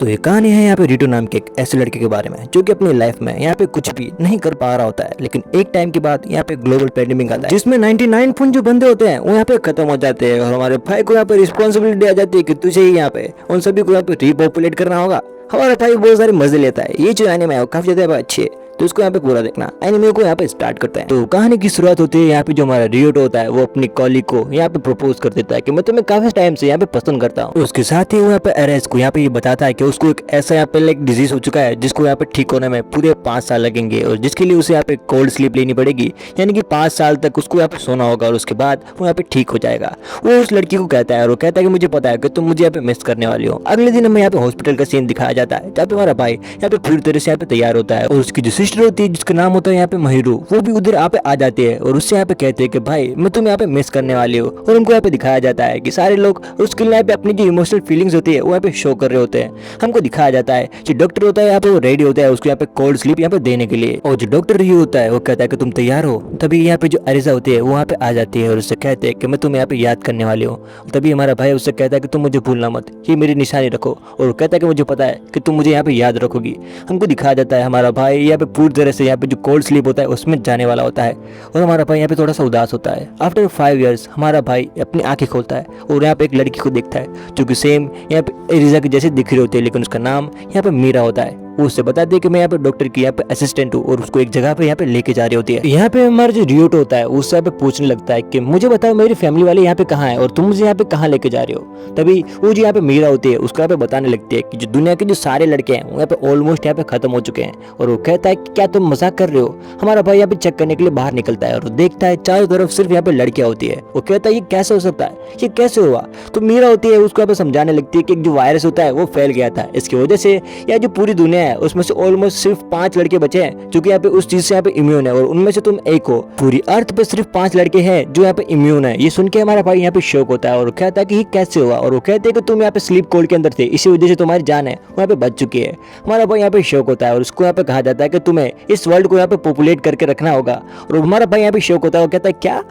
तो ये कहानी है यहाँ पे रिटू नाम के एक ऐसे लड़के के बारे में जो कि अपनी लाइफ में यहाँ पे कुछ भी नहीं कर पा रहा होता है, लेकिन एक टाइम के बाद यहाँ पे ग्लोबल पैंडेमिक आता है जिसमें 99 फोन जो बंदे होते हैं वो यहाँ पे खत्म हो जाते हैं और हमारे भाई को यहाँ पे रिस्पॉन्सिबिलिटी आ जाती है कि तुझे ही यहाँ पे उन सभी को यहाँ पे रिपॉपुलेट करना होगा। हमारा भाई बहुत सारे मजे लेता है। ये जो एनिमे है वो काफी ज्यादा अच्छी है, तो उसको यहाँ पे पूरा देखना। एनिमे को यहाँ पे स्टार्ट करते हैं। तो कहानी की शुरुआत होती है यहाँ पे जो हमारा रियोटो होता है वो अपनी कॉलीग को यहाँ पे प्रपोज कर देता है कि मैं तुम्हें काफी टाइम से यहाँ पे पसंद करता हूँ। उसके साथ ही वो यहाँ पे एरेस को यहाँ पे ये बताता है कि उसको एक ऐसा यहाँ पे लाइक डिजीज हो चुका है जिसको यहाँ पे ठीक होने में पूरे 5 साल लगेंगे और जिसके लिए उसे यहाँ पे कोल्ड स्लीप लेनी पड़ेगी, यानी कि 5 साल तक उसको यहाँ पे सोना होगा और उसके बाद वो यहाँ पे ठीक हो जाएगा। वो उस लड़की को कहता है और वो कहता है कि मुझे पता है कि तुम मुझे यहाँ पे मिस करने वाली हो। अगले दिन हमें यहाँ पे हॉस्पिटल का सीन दिखाया जाता है जहाँ पे हमारा भाई यहाँ पे पूरी तरह से यहाँ पे तैयार होता है और उसकी जो सिस्टर होती है जिसका नाम होता है यहाँ पे महिरू, वो भी उधर यहाँ पे आ जाती है और उससे यहाँ पे कहते हैं कि भाई मैं तुम्हें यहाँ पे मिस करने वाली हूँ। और उनको यहाँ पे दिखाया जाता है कि सारे लोग उसके लिए यहाँ पे अपनी जो इमोशनल फीलिंग्स होती है वो यहाँ पे शो कर रहे होते हैं। हमको दिखाया जाता है जो डॉक्टर होता है यहाँ पे वो रेडी होता है उसको यहाँ पे कोल्ड स्लीप यहाँ पे देने के लिए। और जो डॉक्टर रियू होता है वो कहता है कि तुम तैयार हो। तभी यहाँ पे जो अरिजा होती है वो यहाँ पे आ जाती है और उससे कहते हैं कि मैं तुम्हें यहाँ पे याद करने वाली हूँ। तभी हमारा भाई उससे कहता है कि तुम मुझे भूलना मत, ये मेरी निशानी रखो। और वो कहता है कि मुझे पता है कि तुम मुझे यहाँ पे याद रखोगी। हमको दिखाया जाता है हमारा भाई यहाँ पे पूरी तरह से यहाँ पे जो कोल्ड स्लीप होता है उसमें जाने वाला होता है और हमारा भाई यहाँ पे थोड़ा सा उदास होता है। आफ्टर 5 इयर्स हमारा भाई अपनी आंखें खोलता है और यहाँ पे एक लड़की को देखता है जो कि सेम यहाँ पे एरिजा की जैसे दिख रही होती है, लेकिन उसका नाम यहाँ पे मीरा होता है। वो उससे बताती है कि मैं यहाँ पे डॉक्टर की यहाँ पे असिस्टेंट हूँ और उसको एक जगह पे यहाँ पे लेके जा रही होती है। यहाँ पे हमारा जो रियोटो होता है उससे यहाँ पे पूछने लगता है कि मुझे बताओ मेरी फैमिली वाले यहाँ पे कहाँ है और तुम मुझे यहाँ पे कहाँ लेके जा रहे हो। तभी वो जो यहाँ पे मीरा होती है उसको यहाँ पे बताने लगती है कि जो दुनिया के जो सारे लड़के हैं वो यहाँ पे ऑलमोस्ट यहाँ पे खत्म हो चुके हैं। और वो कहता है कि क्या तुम मजाक कर रहे हो। हमारा भाई यहाँ पे चेक करने के लिए बाहर निकलता है और देखता है चारों तरफ सिर्फ यहाँ पे लड़कियां होती है। वो कहता है ये कैसे हो सकता है, ये कैसे हुआ। तो मीरा होती है उसको यहाँ पे समझाने लगती है कि जो वायरस होता है वो फैल गया था, इसकी वजह से यह जो पूरी दुनिया है उसमें से ऑलमोस्ट सिर्फ 5 लड़के बचे हैं जो कि यहाँ पे उस चीज से यहाँ पे इम्यून है और उनमें से तुम एक हो। पूरी अर्थ पे सिर्फ 5 लड़के हैं जो यहाँ पे इम्यून है। ये सुन के हमारा भाई यहाँ पे शौक होता है और कहता है कि ये कैसे हुआ। और वो कहते हैं कि तुम यहाँ पे स्लीप कोल्ड के अंदर थे, इसी वजह से तुम्हारी जान है वो यहाँ पे बच चुकी है। हमारा भाई यहाँ पे शौक होता है और उसको यहाँ पे कहा जाता है कि तुम्हें इस वर्ल्ड को यहाँ पे पॉपुलेट करके रखना होगा। और हमारा भाई यहाँ पे शौक होता है, वो कहता है क्या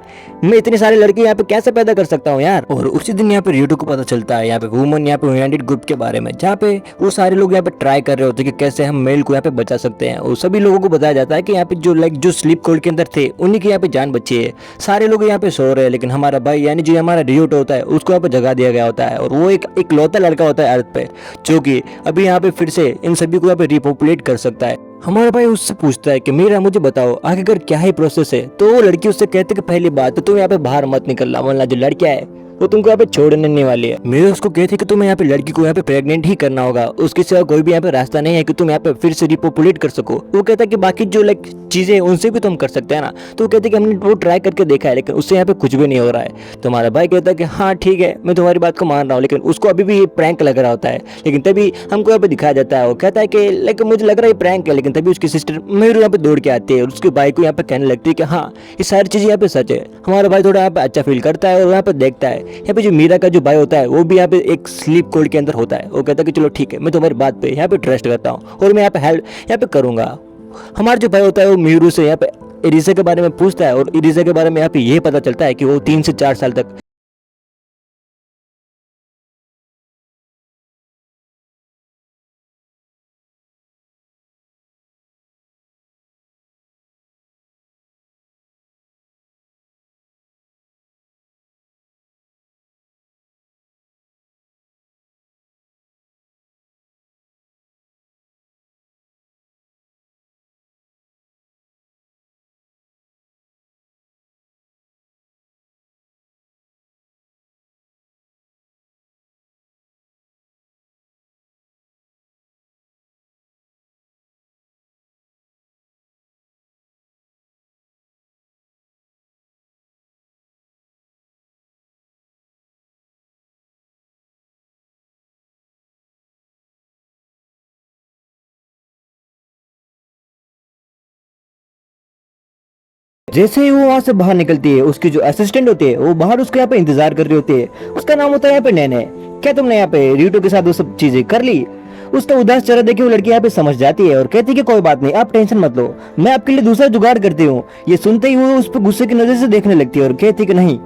मैं इतने सारे लड़के यहाँ पे कैसे पैदा कर सकता हूँ यार। और उसी दिन यहाँ पे रियोटो को पता चलता है यहाँ पे वुमन यहाँ पे यूनाइटेड ग्रुप के बारे में, जहाँ पे वो सारे लोग यहाँ पे ट्राई कर रहे होते हैं कि कैसे हम मेल को यहाँ पे बचा सकते हैं। और सभी लोगों को बताया जाता है कि यहाँ पे जो स्लीप कोल्ड के अंदर थे उन्हीं की यहाँ पे जान बची है। सारे लोग यहाँ पे सो रहे हैं, लेकिन हमारा भाई यानी जो हमारा रियोटो होता है उसको यहाँ पे जगा दिया गया होता है और वो एक लौता लड़का होता है अर्थ पे जो कि अभी यहाँ पे फिर से इन सभी को यहाँ पे रिपॉपुलेट कर सकता है। हमारा भाई उससे पूछता है कि मीरा मुझे बताओ आखिरकार क्या ही प्रोसेस है। तो वो लड़की उससे कहती है कि पहली बात तो तुम यहाँ पे बाहर मत निकलना, वरना जो लड़कियां है वो तुमको यहाँ पे छोड़ने नहीं वाली है। मेरे उसको कहते कि तुम्हें यहाँ पे लड़की को यहाँ पे प्रेग्नेंट ही करना होगा, उसके सिवा कोई भी यहाँ पे रास्ता नहीं है कि तुम यहाँ पे फिर से रिपॉपुलेट कर सको। वो कहता है कि बाकी जो लाइक चीजें हैं उनसे भी तुम कर सकते हैं ना। तो वो कहते कि हमने वो ट्राई करके देखा है लेकिन उससे यहाँ पे कुछ भी नहीं हो रहा है। तो हमारा भाई कहता है कि हाँ ठीक है मैं तुम्हारी बात को मान रहा हूँ, लेकिन उसको अभी भी ये प्रैंक लग रहा होता है। लेकिन तभी हमको यहाँ पे दिखाया जाता है, वो कहता है कि लाइक मुझे लग रहा है प्रेंक है। लेकिन तभी उसकी सिस्टर मेहरू यहाँ पे दौड़ के आती है और उसके भाई को यहाँ पे कहने लगती है कि हाँ ये सारी चीजें यहाँ पे सच है। हमारा भाई थोड़ा यहाँ पे अच्छा फील करता है और यहाँ पे देखता है यहाँ पे जो मीरा का जो भाई होता है वो भी यहाँ पे एक स्लीप कोल्ड के अंदर होता है। वो कहता है कि चलो ठीक है मैं तुम्हारी बात पे यहाँ पे ट्रस्ट करता हूँ और मैं यहाँ पे हेल्प यहाँ पे करूंगा। हमारा जो भाई होता है वो मीरू से यहाँ पे इरिजा के बारे में पूछता है और इरिजा के बारे में यहाँ पे ये पता चलता है कि वो 3 से 4 साल तक जैसे ही वो वहां से बाहर निकलती है उसकी जो असिस्टेंट होती है वो बाहर उसके यहाँ पे इंतजार कर रही होती है। उसका नाम होता है यहाँ पे नैने। क्या तुमने यहाँ पे रियोटो के साथ वो सब चीजें कर ली। उसका उदास चेहरा देखे वो लड़की यहाँ पे समझ जाती है और कहती है कि कोई बात नहीं आप टेंशन मत लो, मैं आपके लिए दूसरा जुगाड़ करती हूँ। ये सुनते ही वो उस पर गुस्से की नजर से देखने लगती है और कहती है कि नहीं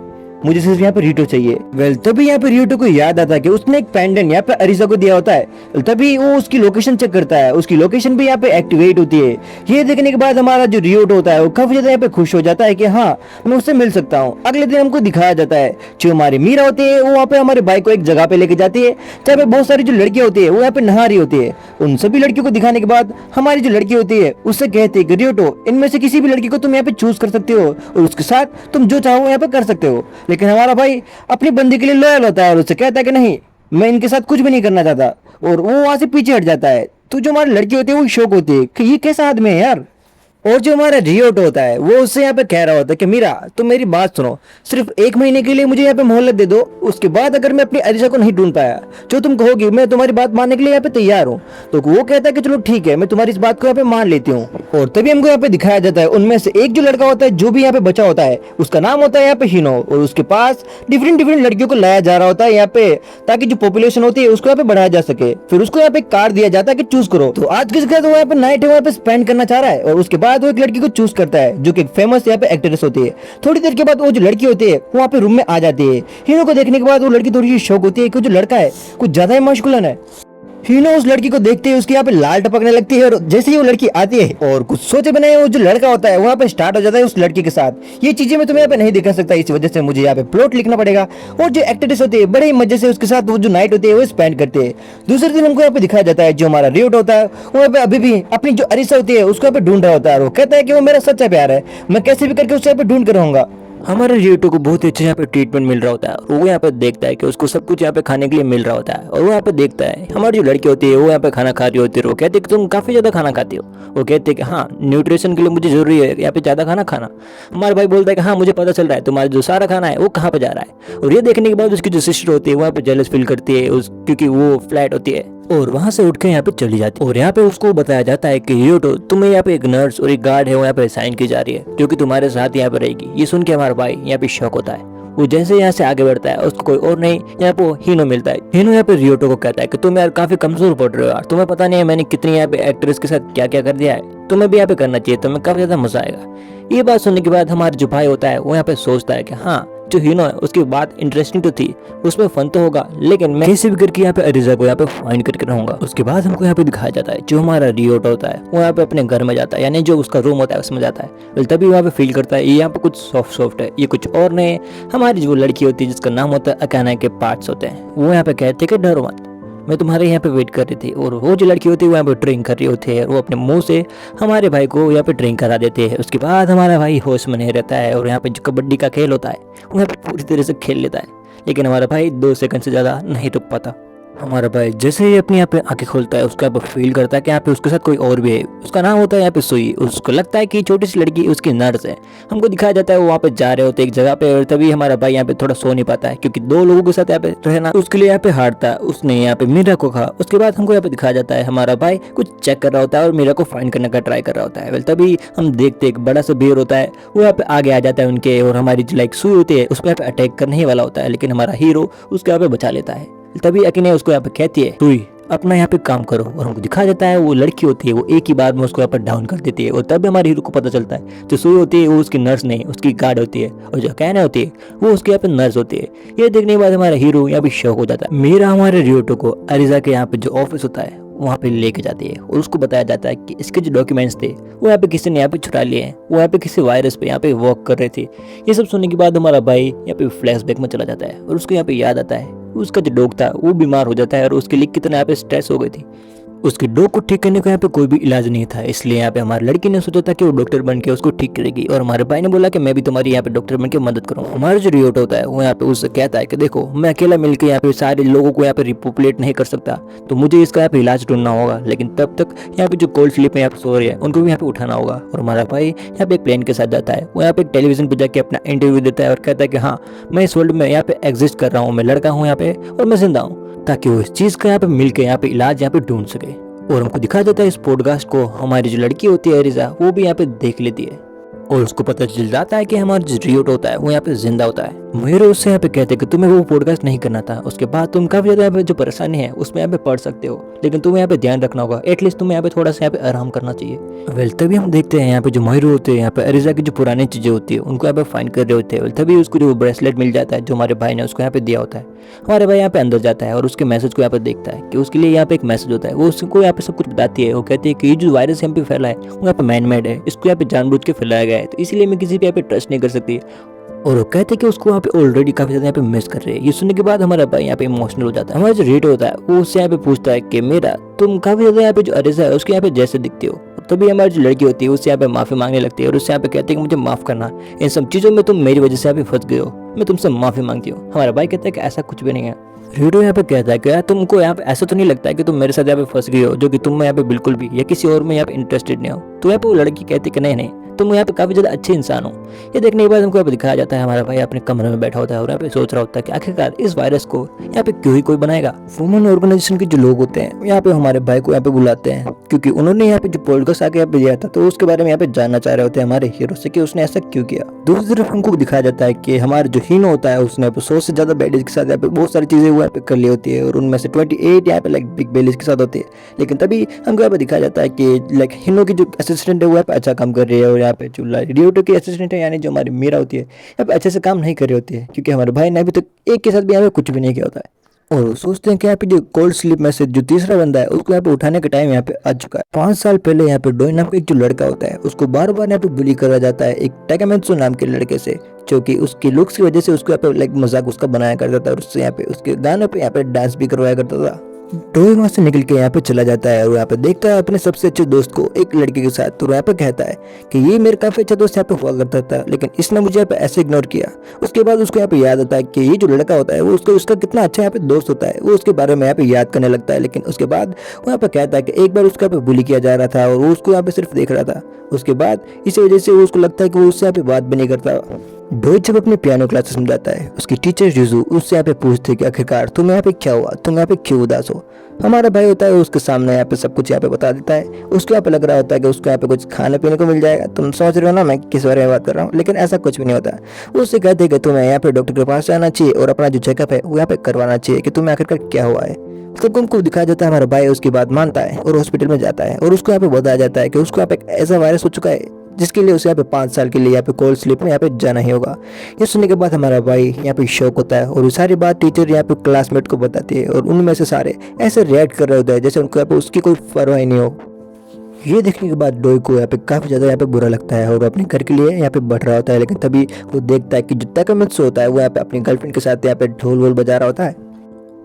मुझे सिर्फ यहाँ पे रियोटो चाहिए। वेल तभी यहाँ पे रियोटो को याद आता है कि उसने एक पेंडेंट यहाँ पे अरीसा को दिया होता है। तभी वो उसकी लोकेशन चेक करता है, उसकी लोकेशन भी यहाँ पे एक्टिवेट होती है। ये देखने के बाद हमारा जो रियोटो होता है वो काफी ज्यादा यहाँ पे खुश हो जाता है कि हाँ मैं उससे मिल सकता हूँ। अगले दिन हमको दिखाया जाता है जो हमारी मीरा होती है वो वहाँ पे हमारे भाई को एक जगह पे लेके जाती है जहाँ पे बहुत सारी जो लड़कियां होती है वो यहाँ पे नहा रही होती है। उन सभी लड़कियों को दिखाने के बाद हमारी जो लड़की होती है उससे कहती है कि रियोटो इनमें से किसी भी लड़की को तुम यहाँ पे चूज कर सकते हो और उसके साथ तुम जो चाहो यहाँ पे कर सकते हो। लेकिन हमारा भाई अपनी बंदी के लिए लॉयल होता है और उससे कहता है कि नहीं मैं इनके साथ कुछ भी नहीं करना चाहता, और वो वहां से पीछे हट जाता है। तो जो हमारी लड़की होती है वो शौक होती है कि ये कैसा आदमी है यार। और जो हमारा रियोटो होता है वो उससे यहाँ पे कह रहा होता है कि मीरा तुम मेरी बात सुनो, सिर्फ 1 महीने के लिए मुझे यहाँ पे मोहलत दे दो, उसके बाद अगर मैं अपनी अरीसा को नहीं ढूंढ पाया जो तुम कहोगी मैं तुम्हारी बात मानने के लिए यहाँ पे तैयार हूँ। तो वो कहता है कि चलो ठीक है मैं तुम्हारी इस बात को यहाँ पे मान लेती हूँ। और तभी हमको यहाँ पे दिखाया जाता है उनमें से एक जो लड़का होता है जो भी यहाँ पे बचा होता है उसका नाम होता है यहाँ पे हिनो, और उसके पास डिफरेंट लड़कियों को लाया जा रहा होता है यहाँ पे ताकि जो पॉपुलेशन होती है उसको यहाँ पे बढ़ाया जा सके। फिर उसको यहाँ पे कार्ड दिया जाता है कि चूज करो। तो आज किसका तो यहाँ पे नाइट है वहाँ पे स्पेंड करना चाह रहा है, और उसके बाद वो एक लड़की को चूज करता है जो कि एक फेमस यहाँ पे एक्ट्रेस होती है। थोड़ी देर के बाद वो जो लड़की होती है वहाँ पे रूम में आ जाती है। हीनो को देखने के बाद वो लड़की थोड़ी सी शौक होती है कि जो लड़का है कुछ ज्यादा ही मशगूलन है। हीनो उस लड़की को देखते ही उसके यहाँ पे लाल टपकने लगती है, और जैसे ही वो लड़की आती है और कुछ सोचे बनाए वो जो लड़का होता है वहाँ पे स्टार्ट हो जाता है उस लड़की के साथ। ये चीजें मैं तुम्हें यहाँ पे नहीं दिखा सकता, इस वजह से मुझे यहाँ पे प्लॉट लिखना पड़ेगा। और जो एक्ट्रेस होती है बड़े ही मजे से उसके साथ वो जो नाइट होती है वो स्पेंड करते हैं। दूसरे दिन हमको यहाँ पे दिखाया जाता है जो हमारा रियोटो होता है वो यहाँ पे अभी भी अपनी जो अरीसा होती है उसको यहाँ पे ढूंढ रहा होता है। वो कहता है कि वो मेरा सच्चा प्यार है, मैं कैसे भी करके उससे यहाँ पे ढूंढ कर रहूंगा। हमारे रियोटो को बहुत ही अच्छे यहाँ पे ट्रीटमेंट मिल रहा होता है, और वो यहाँ पे देखता है कि उसको सब कुछ यहाँ पे खाने के लिए मिल रहा होता है। और वो यहाँ पे देखता है हमारी जो लड़की होती है वो यहाँ पे खाना खा रही होती है। वो कहते हैं कि तुम काफी ज्यादा खाना खाती हो। वो कहते हैं कि हाँ न्यूट्रिशन के लिए मुझे जरूरी है यहाँ पे ज्यादा खाना खाना। हमारे भाई बोलता है कि हाँ मुझे पता चल रहा है तुम्हारा जो सारा खाना है वो कहाँ पे जा रहा है। और ये देखने के बाद उसकी जो सिस्टर होती है वहाँ पे जेलस फील करती है क्योंकि वो फ्लैट होती है, और वहां से उठ के यहाँ पे चली जाती है। और यहाँ पे उसको बताया जाता है कि रियोटो तुम्हें यहाँ पे एक नर्स और एक गार्ड है वो यहाँ पे साइन की जा रही है जो कि तुम्हारे साथ यहाँ पे रहेगी। ये सुन के हमारा भाई यहाँ पे शॉक होता है। वो जैसे यहाँ से आगे बढ़ता है उसको कोई और नहीं यहाँ पे हीनो मिलता है। हीनो यहाँ पे रियोटो को कहता है कि तुम यार काफी कमजोर पड़ रहे हो यार, तुम्हें पता नहीं है मैंने कितनी यहाँ पे एक्ट्रेस के साथ क्या क्या कर दिया है, तुम्हें भी यहाँ पे करना चाहिए, तुम्हें काफी ज्यादा मजा आएगा। ये बात सुनने के बाद हमारा जो भाई होता है वो यहाँ पे सोचता है कि हाँ जो हीनो है उसकी बात इंटरेस्टिंग तो थी, उसमें फन तो होगा, लेकिन मैं कैसे भी करके यहाँ पे अरीसा को यहाँ पे फाइंड करके रहूंगा। उसके बाद हमको यहाँ पे दिखाया जाता है जो हमारा रियोटो होता है वो यहाँ पे अपने घर में जाता है, यानी जो उसका रूम होता है उसमें जाता है। तभी वहाँ पे फील करता है ये यहाँ पे कुछ सॉफ्ट है, ये कुछ और नहीं। हमारी जो लड़की होती है जिसका नाम होता है अकाना के पार्ट्स होते हैं, वो यहाँ पे कहते हैं कि डरो मत, मैं तुम्हारे यहाँ पे वेट कर रही थी। और वो जो लड़की होती है वो यहाँ पे ड्रिंक कर रही होती है, वो अपने मुंह से हमारे भाई को यहाँ पे ड्रिंक करा देते हैं। उसके बाद हमारा भाई होश में नहीं रहता है, और यहाँ पे जो कबड्डी का खेल होता है वो यहाँ पे पूरी तरह से खेल लेता है, लेकिन हमारा भाई 2 सेकंड से ज़्यादा नहीं रुक पाता। हमारा भाई जैसे ही अपनी यहाँ पे आंखें खोलता है उसका फील करता है कि यहाँ पे उसके साथ कोई और भी है। उसका नाम होता है यहाँ पे सुई। उसको लगता है कि छोटी सी लड़की उसकी नर्स है। हमको दिखाया जाता है वो वहाँ पे जा रहे होते एक जगह पे, और तभी हमारा भाई यहाँ पे थोड़ा सो नहीं पाता है क्योंकि 2 लोगों के साथ यहाँ पे रहना उसके लिए यहाँ पे हार्ड था। उसने यहाँ पे मीरा को कहा। उसके बाद हमको यहाँ पे दिखाया जाता है हमारा भाई कुछ चेक कर रहा होता है और मीरा को फाइंड करने का ट्राई कर रहा होता है। तभी हम देखते एक बड़ा सा बेर होता है वो यहाँ पे आगे आ जाता है उनके, और हमारी जो लाइक सुई होती है उस पर यहाँ पे अटैक करने ही वाला होता है, लेकिन हमारा हीरो उसको यहाँ पे बचा लेता है। तभी अकीने उसको यहाँ पे कहती है तुई अपना यहाँ पे काम करो, और हमको दिखा जाता है वो लड़की होती है वो एक ही बार में उसको यहाँ पर डाउन कर देती है। और तब हमारे हीरो को पता चलता है जो सुई होती है वो उसकी नर्स नहीं उसकी गार्ड होती है, और जो कहना होती है वो उसके यहाँ पे नर्स होती है। ये देखने के बाद हमारा हीरो यहाँ पे शौक हो जाता है। मेरा हमारे रियोटो को अरीसा के यहाँ पे जो ऑफिस होता है वहाँ पे लेके जाती है, और उसको बताया जाता है कि इसके जो डॉक्यूमेंट्स थे वो यहाँ पे किसी ने यहाँ पे चुरा लिए हैं, वो यहाँ पे किसी वायरस पे यहाँ पे वर्क कर रहे थे। ये सब सुनने के बाद हमारा भाई यहाँ पे फ्लैशबैक में चला जाता है, और उसको यहाँ पे याद आता है उसका जो डॉग था वो बीमार हो जाता है, और उसके लिए कितना यहाँ पे स्ट्रेस हो गई थी। उसके डॉग को ठीक करने का यहाँ पे कोई भी इलाज नहीं था, इसलिए यहाँ पे हमारी लड़की ने सोचा था कि वो डॉक्टर बन के उसको ठीक करेगी, और हमारे भाई ने बोला कि मैं भी तुम्हारी यहाँ पे डॉक्टर बन के मदद करूँ। हमारा जो रियोटो होता है वो यहाँ पे उससे कहता है कि देखो मैं अकेला मिलकर यहाँ पे सारे लोगों को यहाँ पे रिपोपुलेट नहीं कर सकता, तो मुझे इसका यहाँ पे इलाज ढूंढना होगा, लेकिन तब तक यहाँ पे जो कोल्ड स्लीप में यहाँ पे सो रही है उनको भी यहाँ पे उठाना होगा। और हमारा भाई यहाँ पे एक प्लेन के साथ जाता है, वो यहाँ पे एक टेलीविजन पे जाके अपना इंटरव्यू देता है और कहता है कि हाँ मैं इस वर्ल्ड में यहाँ पे एग्जिस्ट कर रहा हूँ, मैं लड़का हूँ यहाँ पे और मैं जिंदा हूँ, ताकि वो इस चीज का यहाँ पे मिल के यहाँ पे इलाज यहाँ पे ढूंढ सके। और हमको दिखाया जाता है इस पॉडकास्ट को हमारी जो लड़की होती है अरीसा वो भी यहाँ पे देख लेती है, और उसको पता चल जाता है कि हमारा जो रियोटो होता है वो यहाँ पे जिंदा होता है। मयूर उससे यहाँ पे कहते कि तुम्हें वो पॉडकास्ट नहीं करना था, उसके बाद तुम काफी ज्यादा यहाँ पे जो परेशानी है उसमें यहाँ पे पढ़ सकते हो, लेकिन तुम्हें यहाँ पे ध्यान रखना होगा, एटलीस्ट तुम्हें यहाँ पे थोड़ा सा यहाँ पे आराम करना चाहिए। वेल तभी हम देखते हैं यहाँ पे जो मयूर होते हैं यहाँ पे अरिजा की जो पुरानी चीजें होती है उनको यहाँ पे फाइंड कर रहे होते हैं। तभी उसको जो ब्रेसलेट मिल जाता है जो हमारे भाई ने उसको यहाँ पे दिया होता है। हमारे भाई यहाँ पे अंदर जाता है और उसके मैसेज को यहाँ पे देखता है कि उसके लिए यहाँ पे एक मैसेज होता है, वो उसको यहाँ पे सब कुछ बताती है। वो कहती है कि ये जो वायरस यहाँ पे फैला है वो यहाँ पे मैन मेड है, इसको यहाँ पे जानबूझ के फैलाया गया है, तो इसीलिए मैं किसी पे यहाँ पे ट्रस्ट नहीं कर सकती। और वो कहते हैं कि उसको वहाँ पे ऑलरेडी काफी ज्यादा यहाँ पे मिस कर रहे हैं। ये सुनने के बाद हमारा भाई यहाँ पे इमोशनल हो जाता है। हमारा जो रेट होता है वो उससे यहाँ पे पूछता है कि मेरा तुम काफी ज्यादा यहाँ पे जो अरिजा है उसके यहाँ पे जैसे दिखते हो। तभी हमारी जो लड़की होती है उससे यहाँ पे माफी मांगने लगती है और उससे यहाँ पे कहती है कि मुझे माफ करना, इन सब चीजों में तुम मेरी वजह से यहाँ पे फंस गए हो, मैं तुमसे माफी मांगती हूँ। हमारा भाई कहता है कि ऐसा कुछ भी नहीं है। रीडो यहाँ पे कहता है कि यार तुमको यहाँ पे ऐसा तो नहीं लगता है कि तुम मेरे साथ यहाँ पे फंस गई हो, जो कि तुम में यहाँ पे बिल्कुल भी या किसी और में यहाँ पे इंटरेस्टेड नहीं हो। तो यहाँ पे वो लड़की कहती है कि नहीं तुम यहाँ पे काफी ज्यादा अच्छे इंसान हो। ये देखने के बाद हमको यहाँ पे दिखाया जाता है हमारा भाई अपने कमरे में बैठा होता है और यहाँ पे सोच रहा होता है कि आखिरकार इस वायरस को यहाँ पे क्यों ही कोई बनाएगा। वुमेन ऑर्गेनाइजेशन के जो लोग होते हैं यहाँ पे हमारे भाई को यहाँ पे बुलाते हैं क्योंकि उन्होंने यहाँ पे जो पॉडकास्ट आके यहाँ पे दिया था तो उसके बारे में यहाँ पे जानना चाह रहे होते हैं हमारे हीरो से कि उसने ऐसा क्यों किया। दूसरी तरफ हमको दिखाया जाता है कि हमारे जो हीरो होता है उसने 100 से ज्यादा बैडीज के साथ यहाँ पे बहुत सारी चीजें वो यहाँ पे कर ली होती है और उनमें से 28 यहाँ पे लाइक बिग बैडीज के साथ होती है। लेकिन तभी हमको यहाँ पे दिखाया जाता है कि लाइक हीरो की जो असिस्टेंट है वो यहाँ पे अच्छा काम कर रही है और यहाँ पे जो रियोटो की असिस्टेंट है यानी जो हमारी मीरा होती है यहाँ पे अच्छे से काम नहीं कर रही होती है क्योंकि हमारे भाई ने अभी तक एक के साथ भी यहाँ पे कुछ भी नहीं किया होता है। और सोचते हैं कि यहाँ पे जो कोल्ड स्लीप में से जो तीसरा बंदा है उसको यहाँ पे उठाने का टाइम यहाँ पे आ चुका है। 5 साल पहले यहाँ पे डोई नाम का एक जो लड़का होता है उसको बार बार यहाँ पे बुली करा जाता है एक टाकामेत्सु नाम के लड़के से, जो कि उसकी लुक्स की वजह से उसको यहाँ पे लाइक मजाक उसका बनाया करता था और उससे यहाँ पे उसके गानों पे यहाँ पे डांस भी करवाया करता था। डोई वहां से निकल के यहाँ पे चला जाता है और यहाँ पे देखता है अपने सबसे अच्छे दोस्त को एक लड़के के साथ। तो यहाँ पे कहता है कि ये मेरा काफी अच्छा दोस्त यहाँ पे हुआ करता था लेकिन इसने मुझे यहाँ पे ऐसे इग्नोर किया। उसके बाद उसको यहाँ पे याद आता है कि ये जो लड़का होता है वो उसका कितना अच्छा यहाँ पे दोस्त होता है, वो उसके बारे में यहाँ पे याद करने लगता है। लेकिन उसके बाद वो यहाँ पे कहता है कि एक बार उसको यहाँ पे बुली किया जा रहा था और वो उसको यहाँ पे सिर्फ देख रहा था। उसके बाद इसी वजह से उसको लगता है कि वो उससे यहाँ पे बात भी नहीं करता। डोई जब अपने पियानो क्लासेस में जाता है उसकी टीचर रिजू उससे यहाँ पे पूछते हैं कि आखिरकार तुम यहाँ पे क्या हुआ, तुम यहाँ पे क्यों उदास हो। हमारा भाई होता है उसके सामने यहाँ पे सब कुछ यहाँ पे बता देता है। उसको यहाँ पे लग रहा होता है कि उसको यहाँ पे कुछ खाने पीने को मिल जाएगा। तुम समझ रहे हो ना मैं किस बारे में बात कर रहा हूँ, लेकिन ऐसा कुछ भी नहीं होता। वो उससे कहते हैं कि तुम्हें यहाँ पे डॉक्टर के पास जाना चाहिए और अपना जो चेकअप है वो यहाँ पे करवाना चाहिए कि तुम्हें आखिरकार क्या हुआ है। तब उनको दिखाया जाता है हमारा भाई उसकी बात मानता है और हॉस्पिटल में जाता है और उसको यहाँ पे बताया जाता है कि उसको यहाँ पे ऐसा वायरस हो चुका है जिसके लिए उसे यहाँ पे 5 साल के लिए यहाँ पे कोल्ड स्लीप में यहाँ पे जाना ही होगा। ये सुनने के बाद हमारा भाई यहाँ पे शौक होता है और सारी बात टीचर यहाँ पे क्लासमेट को बताती है और उनमें से सारे ऐसे रिएक्ट कर रहे होते हैं जैसे उनको यहाँ पे उसकी कोई परवाह ही नहीं हो। ये देखने के बाद डोई को यहाँ पे काफी ज्यादा यहाँ पे बुरा लगता है और अपने घर के लिए यहाँ पे बढ़ रहा होता है। लेकिन तभी वो देखता है कि जो ताकामित्सु होता है वो यहाँ पे अपनी गर्लफ्रेंड के साथ यहाँ पे ढोल वोल बजा रहा होता है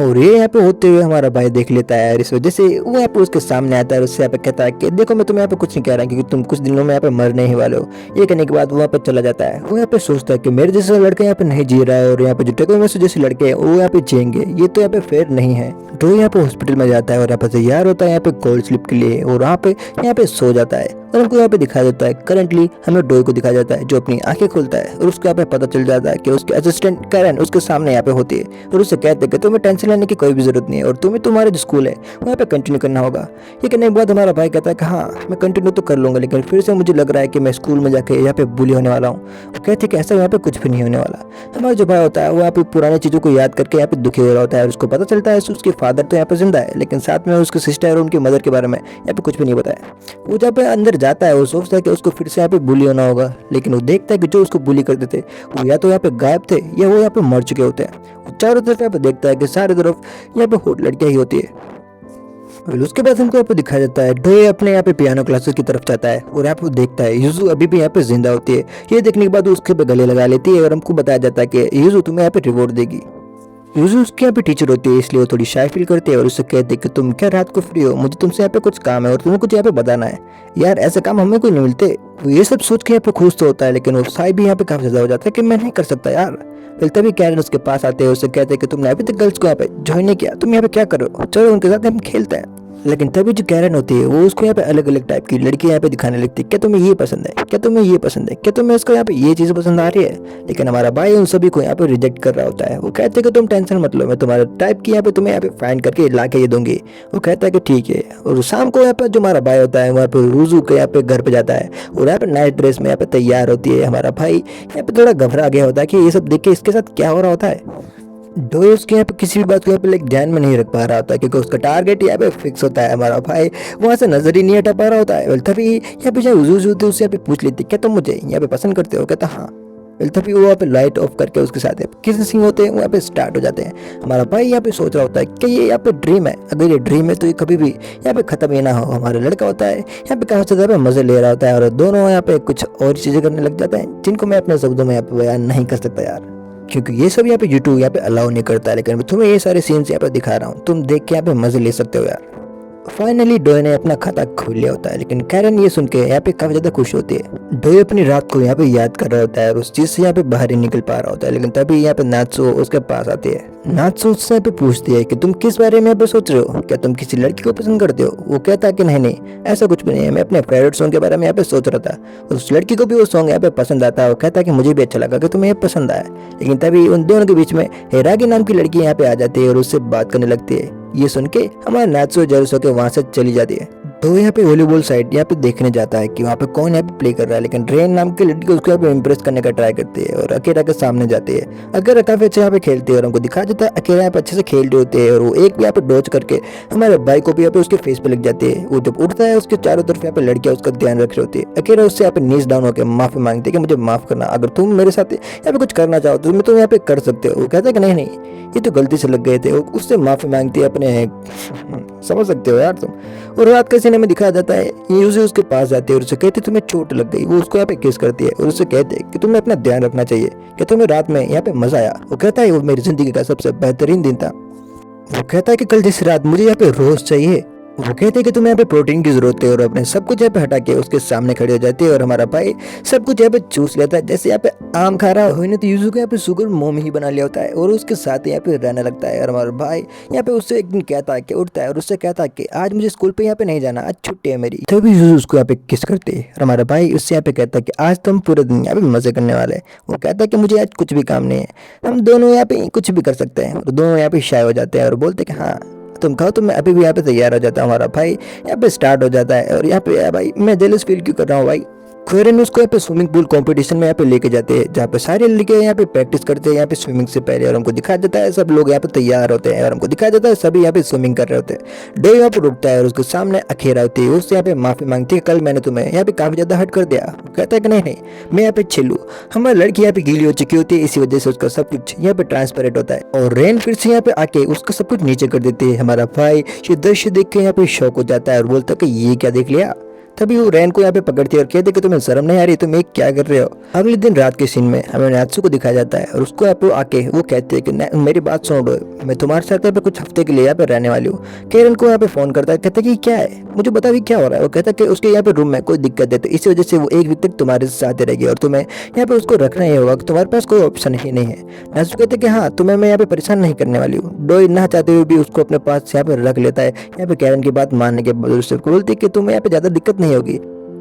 और ये यहाँ पे होते हुए हमारा भाई देख लेता है। इस वजह से वो यहाँ पे उसके सामने आता है और उससे यहाँ पे कहता है कि देखो मैं तुम्हें यहाँ पे कुछ नहीं कह रहा क्योंकि तुम कुछ दिनों में यहाँ पे मरने ही वाले हो। ये कहने के बाद वो यहाँ पे चला जाता है। वो यहाँ पे सोचता है कि मेरे जैसा लड़का यहाँ पे नहीं जी रहा है और यहाँ पे जो टाकामित्सु जैसे लड़के हैं वो यहाँ पे जिएंगे, ये तो यहाँ पे फेयर नहीं है। डोई यहाँ पे हॉस्पिटल में जाता है और यहाँ पे तैयार होता है यहाँ पे कोल्ड स्लीप के लिए और यहाँ पे सो जाता है। और हमको यहाँ पे दिखाया जाता है करंटली हमें डोई को दिखाया जाता है जो अपनी आंखें खोलता है और उसको यहाँ पे पता चल जाता है कि उसके असिस्टेंट कैरन उसके सामने यहाँ पे होती है और उससे कहते हैं कि तुम्हें टेंशन लेने की कोई भी जरूरत नहीं है और तुम्हें तुम्हारे जो स्कूल है वहाँ पे कंटिन्यू करना होगा। ये कहने के बाद हमारा भाई कहता है कि हाँ मैं कंटिन्यू तो कर लूंगा लेकिन फिर से मुझे लग रहा है कि मैं स्कूल में जाके यहाँ पे बुली होने वाला हूँ। वो कहते हैं कि ऐसा यहाँ पे कुछ भी नहीं होने वाला। हमारा जो भाई होता है वो यहाँ पे पुरानी चीजों को याद करके यहाँ पे दुखी हो रहा होता है और उसको पता चलता है उसके फादर तो यहाँ पे जिंदा है लेकिन साथ में उसके सिस्टर और उनकी मदर के बारे में यहाँ पे कुछ भी नहीं बताया। वो जब अंदर जाता है वो सोचता है कि उसको फिर से यहाँ पे बुली होना होगा, लेकिन वो देखता है कि जो उसको बुली करते थे वो या तो यहाँ पे गायब थे या वो यहाँ पे मर चुके होते हैं। वो चारों तरफ यहाँ पे देखता है कि सारी तरफ यहाँ पे हॉट लड़कियां ही होती है। उसके बाद हमको यहाँ पे दिखाया जाता है डोई अपने यहाँ पे पियानो क्लासेस की तरफ जाता है और यहाँ पे देखता है युजु अभी भी यहाँ पे जिंदा होती है। ये देखने के बाद उसके पे गले लगा लेती है और हमको बताया जाता है कि युजु तुम्हें यहाँ पे रिवॉर्ड देगी। युजु उसके यहाँ पे टीचर होती है इसलिए वो थोड़ी शाय फील करती है और उससे कहते हैं कि तुम क्या रात को फ्री हो, मुझे तुमसे यहाँ पे कुछ काम है और तुम्हें कुछ यहाँ पे बताना है। यार ऐसे काम हमें कोई नहीं मिलते। वो ये सब सोच के यहाँ पे खुश तो होता है लेकिन वो शाय भी यहाँ पे काफी ज्यादा हो जाता है कि मैं नहीं कर सकता यार। फिर तभी कैरन उसके पास आते हैं, उससे कहते हैं कि तुमने अभी तक गर्ल्स को यहाँ पे ज्वाइन नहीं किया, तुम यहाँ पे क्या कर रहे हो, चलो उनके साथ हम खेलते हैं। लेकिन तभी जो कैरन होती है वो उसको यहाँ पे अलग अलग टाइप की लड़की यहाँ पे दिखाने लगती है, क्या तुम्हें ये पसंद है, क्या तुम्हें ये पसंद है, क्या तुम्हें इसको यहाँ पे ये चीज़ पसंद आ रही है। लेकिन हमारा भाई उन सभी को यहाँ पे रिजेक्ट कर रहा होता है। वो कहते हैं कि तुम टेंशन मत लो, मैं तुम्हारे टाइप की यहाँ पे तुम्हें यहाँ पे फाइंड करके ला के ये दूंगी। वो कहता है कि ठीक है। और शाम को यहाँ पे जो हमारा भाई होता है वहाँ पे रुजू के यहाँ पे घर पे जाता है और यहाँ पे नाइट ड्रेस में यहाँ पे तैयार होती है। हमारा भाई यहाँ पे थोड़ा घबरा गया होता है कि ये सब देख के इसके साथ क्या हो रहा होता है। डोई उसके यहाँ पे किसी भी बात को यहाँ पे ध्यान में नहीं रख पा रहा होता है क्योंकि उसका टारगेट यहाँ पे फिक्स होता है। हमारा भाई वहाँ से नजर ही नहीं हटा पा रहा होता है। वेल तभी यहाँ पे जो उजू होती है उससे यहाँ पे पूछ लेती है, क्या तुम मुझे यहाँ पे पसंद करते हो। कहता हाँ। वेल तभी वो यहाँ पे लाइट ऑफ करके उसके साथ किसिंग होते हैं, वो यहाँ पे स्टार्ट हो जाते हैं। हमारा भाई यहाँ पे सोच रहा होता है कि ये यहाँ पे ड्रीम है, अगर ये ड्रीम है तो ये कभी भी यहाँ पे खत्म ही ना हो। हमारा लड़का होता है यहाँ पे काफी ज़्यादा मजे ले रहा होता है और दोनों यहाँ पे कुछ और चीजें करने लग जाते हैं जिनको मैं अपने शब्दों में यहाँ पे बयान नहीं कर सकता यार, क्योंकि ये सब यहाँ पे यूट्यूब यहाँ पे अलाउ नहीं करता है। लेकिन मैं तुम्हें ये सारे सीन्स यहाँ पे दिखा रहा हूँ, तुम देख के यहाँ पे मजे ले सकते हो यार। फाइनली डोय ने अपना खाता खोल लिया होता है, लेकिन कैरन ये सुन के यहाँ पे काफी ज्यादा खुश होती है। डोय अपनी रात को यहाँ पे याद कर रहा होता है और उस चीज से यहाँ पे बाहर ही निकल पा रहा होता है। लेकिन तभी यहाँ पे नात्सु उसके पास आती है। नात्सु उससे यहाँ पे पूछती है कि तुम किस बारे में यहाँ पे सोच रहे हो, क्या तुम किसी लड़की को पसंद करते हो। वो कहता है कि नहीं नहीं ऐसा कुछ भी नहीं है, मैं अपने फेवरेट सॉन्ग के बारे में यहाँ पे सोच रहा था। उस लड़की को भी वो सॉन्ग यहाँ पे पसंद आता है। वो कहता है कि मुझे भी अच्छा लगा कि तुम्हें ये पसंद आया। लेकिन तभी उन दोनों के बीच में हेरागी नाम की लड़की यहाँ पे आ जाती है और उससे बात करने लगती है। ये सुन के हमारा नात्सु जलस होकर वहां से चली जाती है। तो यहाँ पे वॉलीबॉल साइड यहाँ पे देखने जाता है कि वहाँ पे कौन यहाँ पे प्ले कर रहा है। लेकिन रेन नाम की लड़की उसको यहाँ पे इम्प्रेस करने का ट्राई करती है और अकेला के सामने जाती है। अकेला काफी अच्छा यहाँ पे खेलती है और हमको दिखा देता है अकेला यहाँ पे अच्छे से खेल रहे होते हैं और वो एक भी यहाँ पे डॉच करके हमारे भाई को भी यहाँ पे उसके फेस पे लग जाती है। वो जब उठता है उसके चारों तरफ यहाँ पे लड़कियां उसका ध्यान रख रही होती है। अकेला उससे यहाँ पे नीच डाउन होकर माफी मांगती है कि मुझे माफ करना, अगर तुम मेरे साथ यहाँ पे कुछ करना चाहो तो तुम यहाँ पे कर सकते हो। वो कहता है कि नहीं नहीं ये तो गलती से लग गए थे। उससे माफी मांगती है अपने, समझ सकते हो यार तुम। और रात के सीने में दिखाया जाता है यूजी उसके पास जाती है और उसे कहती है तुम्हें चोट लग गई। वो उसको यहाँ पे किस करती है और उससे कहते हैं कि तुम्हें अपना ध्यान रखना चाहिए, कि तुम्हें रात में यहाँ पे मजा आया। वो कहता है वो मेरी जिंदगी का सबसे बेहतरीन दिन था। वो कहता है कि कल जैसी रात मुझे यहाँ पे रोज चाहिए। वो कहते हैं कि तुम्हें यहाँ पे प्रोटीन की जरूरत है और अपने सब कुछ यहाँ पे हटा के उसके सामने खड़े हो जाते हैं और हमारा भाई सब कुछ यहाँ पे चूस लेता है जैसे यहाँ पे आम खा रहा हो। तो यूजू को यहाँ पे शुगर मोम ही बना लिया होता है और उसके साथ यहाँ पे रहने लगता है। और हमारा भाई यहाँ पे उससे एक दिन कहता है कि उठता है और उससे कहता है कि आज मुझे स्कूल पे यहाँ पे नहीं जाना, आज छुट्टी है मेरी। तभी यूजू उसको यहाँ पे किस करते हैं और हमारा भाई उससे यहाँ पे कहता है कि आज तो हम पूरे दिन यहाँ पे मजे करने वाले हैं। वो कहता है कि मुझे आज कुछ भी काम नहीं है, हम दोनों यहाँ पे कुछ भी कर सकते हैं। और दोनों यहाँ पे शाय हो जाते हैं और बोलते हैं कि हाँ तुम खाओ, तो मैं अभी भी यहाँ पे तैयार हो जाता हूँ। हमारा भाई यहाँ पे स्टार्ट हो जाता है और यहाँ पे भाई मैं जेलस फील क्यों कर रहा हूँ भाई। कैरन उसको यहाँ पे स्विमिंग पूल कंपटीशन में यहाँ पे लेके जाते हैं जहाँ पे सारे लड़के यहाँ पे प्रैक्टिस करते हैं यहाँ पे स्विमिंग से पहले। और हमको दिखाया जाता है सब लोग यहाँ पे तैयार होते हैं और हमको दिखाया जाता है सभी यहाँ पे स्विमिंग कर रहे होते हैं। डे यहाँ पे रुकता है और उसके सामने अखेरा होती है, उससे यहाँ पे माफी मांगती है कल मैंने तुम्हें यहाँ पे काफी ज्यादा हर्ट कर दिया। कहता है कि नहीं नहीं मैं यहाँ पे छिलू। हमारी लड़की यहाँ पे गीली हो चुकी होती है, इसी वजह से उसका सब कुछ यहाँ पे ट्रांसपेरेंट होता है। और रेन फिर से यहाँ पे आके उसका सब कुछ नीचे कर देती है। हमारा भाई ये दृश्य देख के यहाँ पे शौक हो जाता है और बोलता है कि ये क्या देख लिया। तभी वो रेन को यहाँ पे पकड़ती है और कहते कि तुम्हें शर्म नहीं आ रही, तुम ये क्या कर रहे हो। अगले दिन रात के सीन में हमें नात्सु को दिखाया जाता है और उसको यहाँ पे आके वो कहते हैं कि मेरी बात सुनो, मैं तुम्हारे साथ यहाँ पे कुछ हफ्ते के लिए यहाँ पे रहने वाली हूँ। कैरन को यहाँ पे फोन करता है, कहता है कि क्या है, मुझे बता भी क्या हो रहा है। वो कहता है कि उसके यहाँ पे रूम में कोई दिक्कत है तो इसी वजह से वो एक वीक तक तुम्हारे साथ रहेगी और तुम्हें यहाँ पे उसको रखना ही होगा, तुम्हारे पास कोई ऑप्शन ही नहीं है। नात्सु कहते हैं कि हाँ तुम्हें मैं यहाँ पे परेशान नहीं करने वाली हूँ। डोई ना चाहते हुए भी उसको अपने पास यहाँ पे रख लेता है। यहाँ पे कैरन की बात मानने के बाद उससे बोलती है कि तुम्हें यहाँ पे ज्यादा दिक्कत नहीं होगी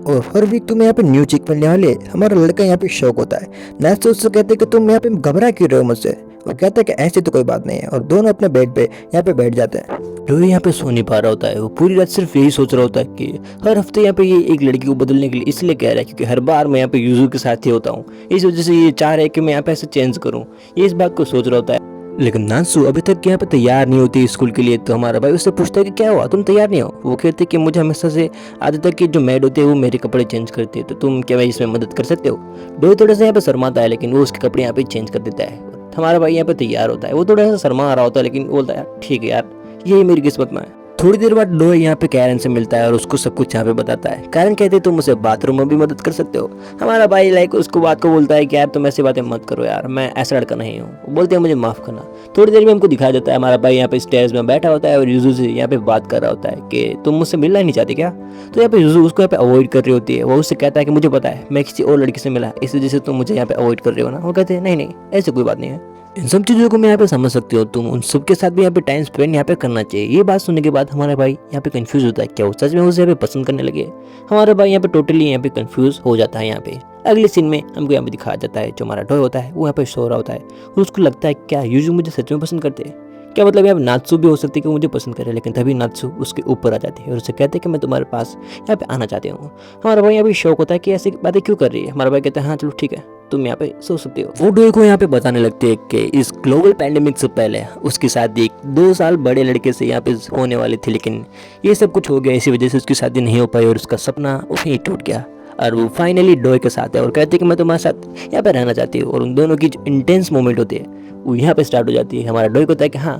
और हर वीक तुम्हें यहाँ पे न्यू चिक मिलने वाले। हमारा लड़का यहाँ पे शौक होता है। नात्सु उससे कहते हैं कि तुम यहाँ पे घबरा क्यों रहे हो मुझसे। और कहता है कि ऐसी तो कोई बात नहीं है और दोनों अपने बेड पे यहाँ पे बैठ जाते हैं। डोई यहाँ पे सो नहीं पा रहा होता है, वो पूरी रात सिर्फ यही सोच रहा होता है कि हर हफ्ते यहाँ पे ये एक लड़की को बदलने के लिए इसलिए कह रहा है क्योंकि हर बार मैं यहाँ पे यूजू के साथ ही होता हूँ, इस वजह से ये चाह रहा है कि मैं यहाँ पे ऐसे चेंज करूँ, ये इस बात को सोच रहा होता है। लेकिन नात्सु अभी तक यहाँ पे तैयार नहीं होती स्कूल के लिए। तो हमारा भाई उससे पूछता है कि क्या हुआ, तुम तैयार नहीं हो। वो कहते हैं कि मुझे हमेशा से आदत है कि जो मैड होती है वो मेरे कपड़े चेंज करती है, तो तुम क्या भाई इसमें मदद कर सकते हो। डोई थोड़ा सा यहाँ पे शर्माता है लेकिन वो उसके कपड़े यहाँ पे चेंज कर देता है। हमारा भाई यहाँ पे तैयार होता है, वो थोड़ा सा शर्मा आ रहा होता है लेकिन बोलता है यार ठीक है यार यही मेरी किस्मत में है। थोड़ी देर बाद डोई यहाँ पे कैरन से मिलता है और उसको सब कुछ यहाँ पे बताता है। कैरन कहते हैं तुम मुझे बाथरूम में भी मदद कर सकते हो। हमारा भाई लाइक उसको बात को बोलता है कि यार तुम ऐसी बातें मत करो यार, मैं ऐसा लड़का नहीं हूँ। वो बोलते हैं मुझे माफ करना। थोड़ी देर में हमको दिखाया जाता है हमारा भाई यहाँ पे स्टेज में बैठा होता है और यूजू से यहाँ पे बात कर रहा होता है कि तुम मुझसे मिलना ही नहीं चाहते क्या। तो यहाँ पे यूजू उसको यहाँ पे अवॉइड कर रही होती है। वो उससे कहता है कि मुझे पता है मैं किसी और लड़की से मिला, इस वजह से तुम मुझे यहाँ पे अवॉइड कर रहे हो ना। वो कहते हैं नहीं नहीं ऐसी कोई बात नहीं है। इन सब चीज़ों को मैं यहाँ पे समझ सकती हूँ, तुम उन सब के साथ भी यहाँ पे टाइम स्पेंड यहाँ पे करना चाहिए। ये बात सुनने के बाद हमारा भाई यहाँ पे कंफ्यूज होता है, क्या वो सच में उसे यहाँ पे पसंद करने लगे। हमारा भाई यहाँ पे टोटली यहाँ पे कंफ्यूज हो जाता है। यहाँ पे अगले सीन में हमको यहाँ पे दिखाया जाता है, जो हमारा टॉय होता है वो यहाँ पे सो रहा होता है और उसको लगता है क्या यूजू मुझे सच में पसंद करते हैं। क्या मतलब यहाँ पे नात्सु भी हो सकती है कि मुझे पसंद करे, लेकिन तभी नात्सु उसके ऊपर आ जाती है और उसे कहते हैं कि मैं तुम्हारे पास यहाँ पे आना चाहती हूँ। हमारा भाई यहाँ पे शौक होता है कि ऐसी बातें क्यों कर रही है। हमारा भाई कहता है हाँ चलो ठीक है, तुम यहाँ पे सो सकते हो। वो डोई को यहाँ पे बताने लगते हैं कि इस ग्लोबल पैंडेमिक से पहले उसकी शादी एक 2 साल बड़े लड़के से यहाँ पे होने वाली थी, लेकिन ये सब कुछ हो गया, इसी वजह से उसकी शादी नहीं हो पाई और उसका सपना वहीं टूट गया। और वो फाइनली डोई के साथ है और कहते हैं कि मैं तुम्हारे साथ यहाँ पे रहना चाहती हूँ। और उन दोनों की जो इंटेंस मोमेंट होती है वो यहाँ पे स्टार्ट हो जाती है। हमारा डोई को होता है कि हाँ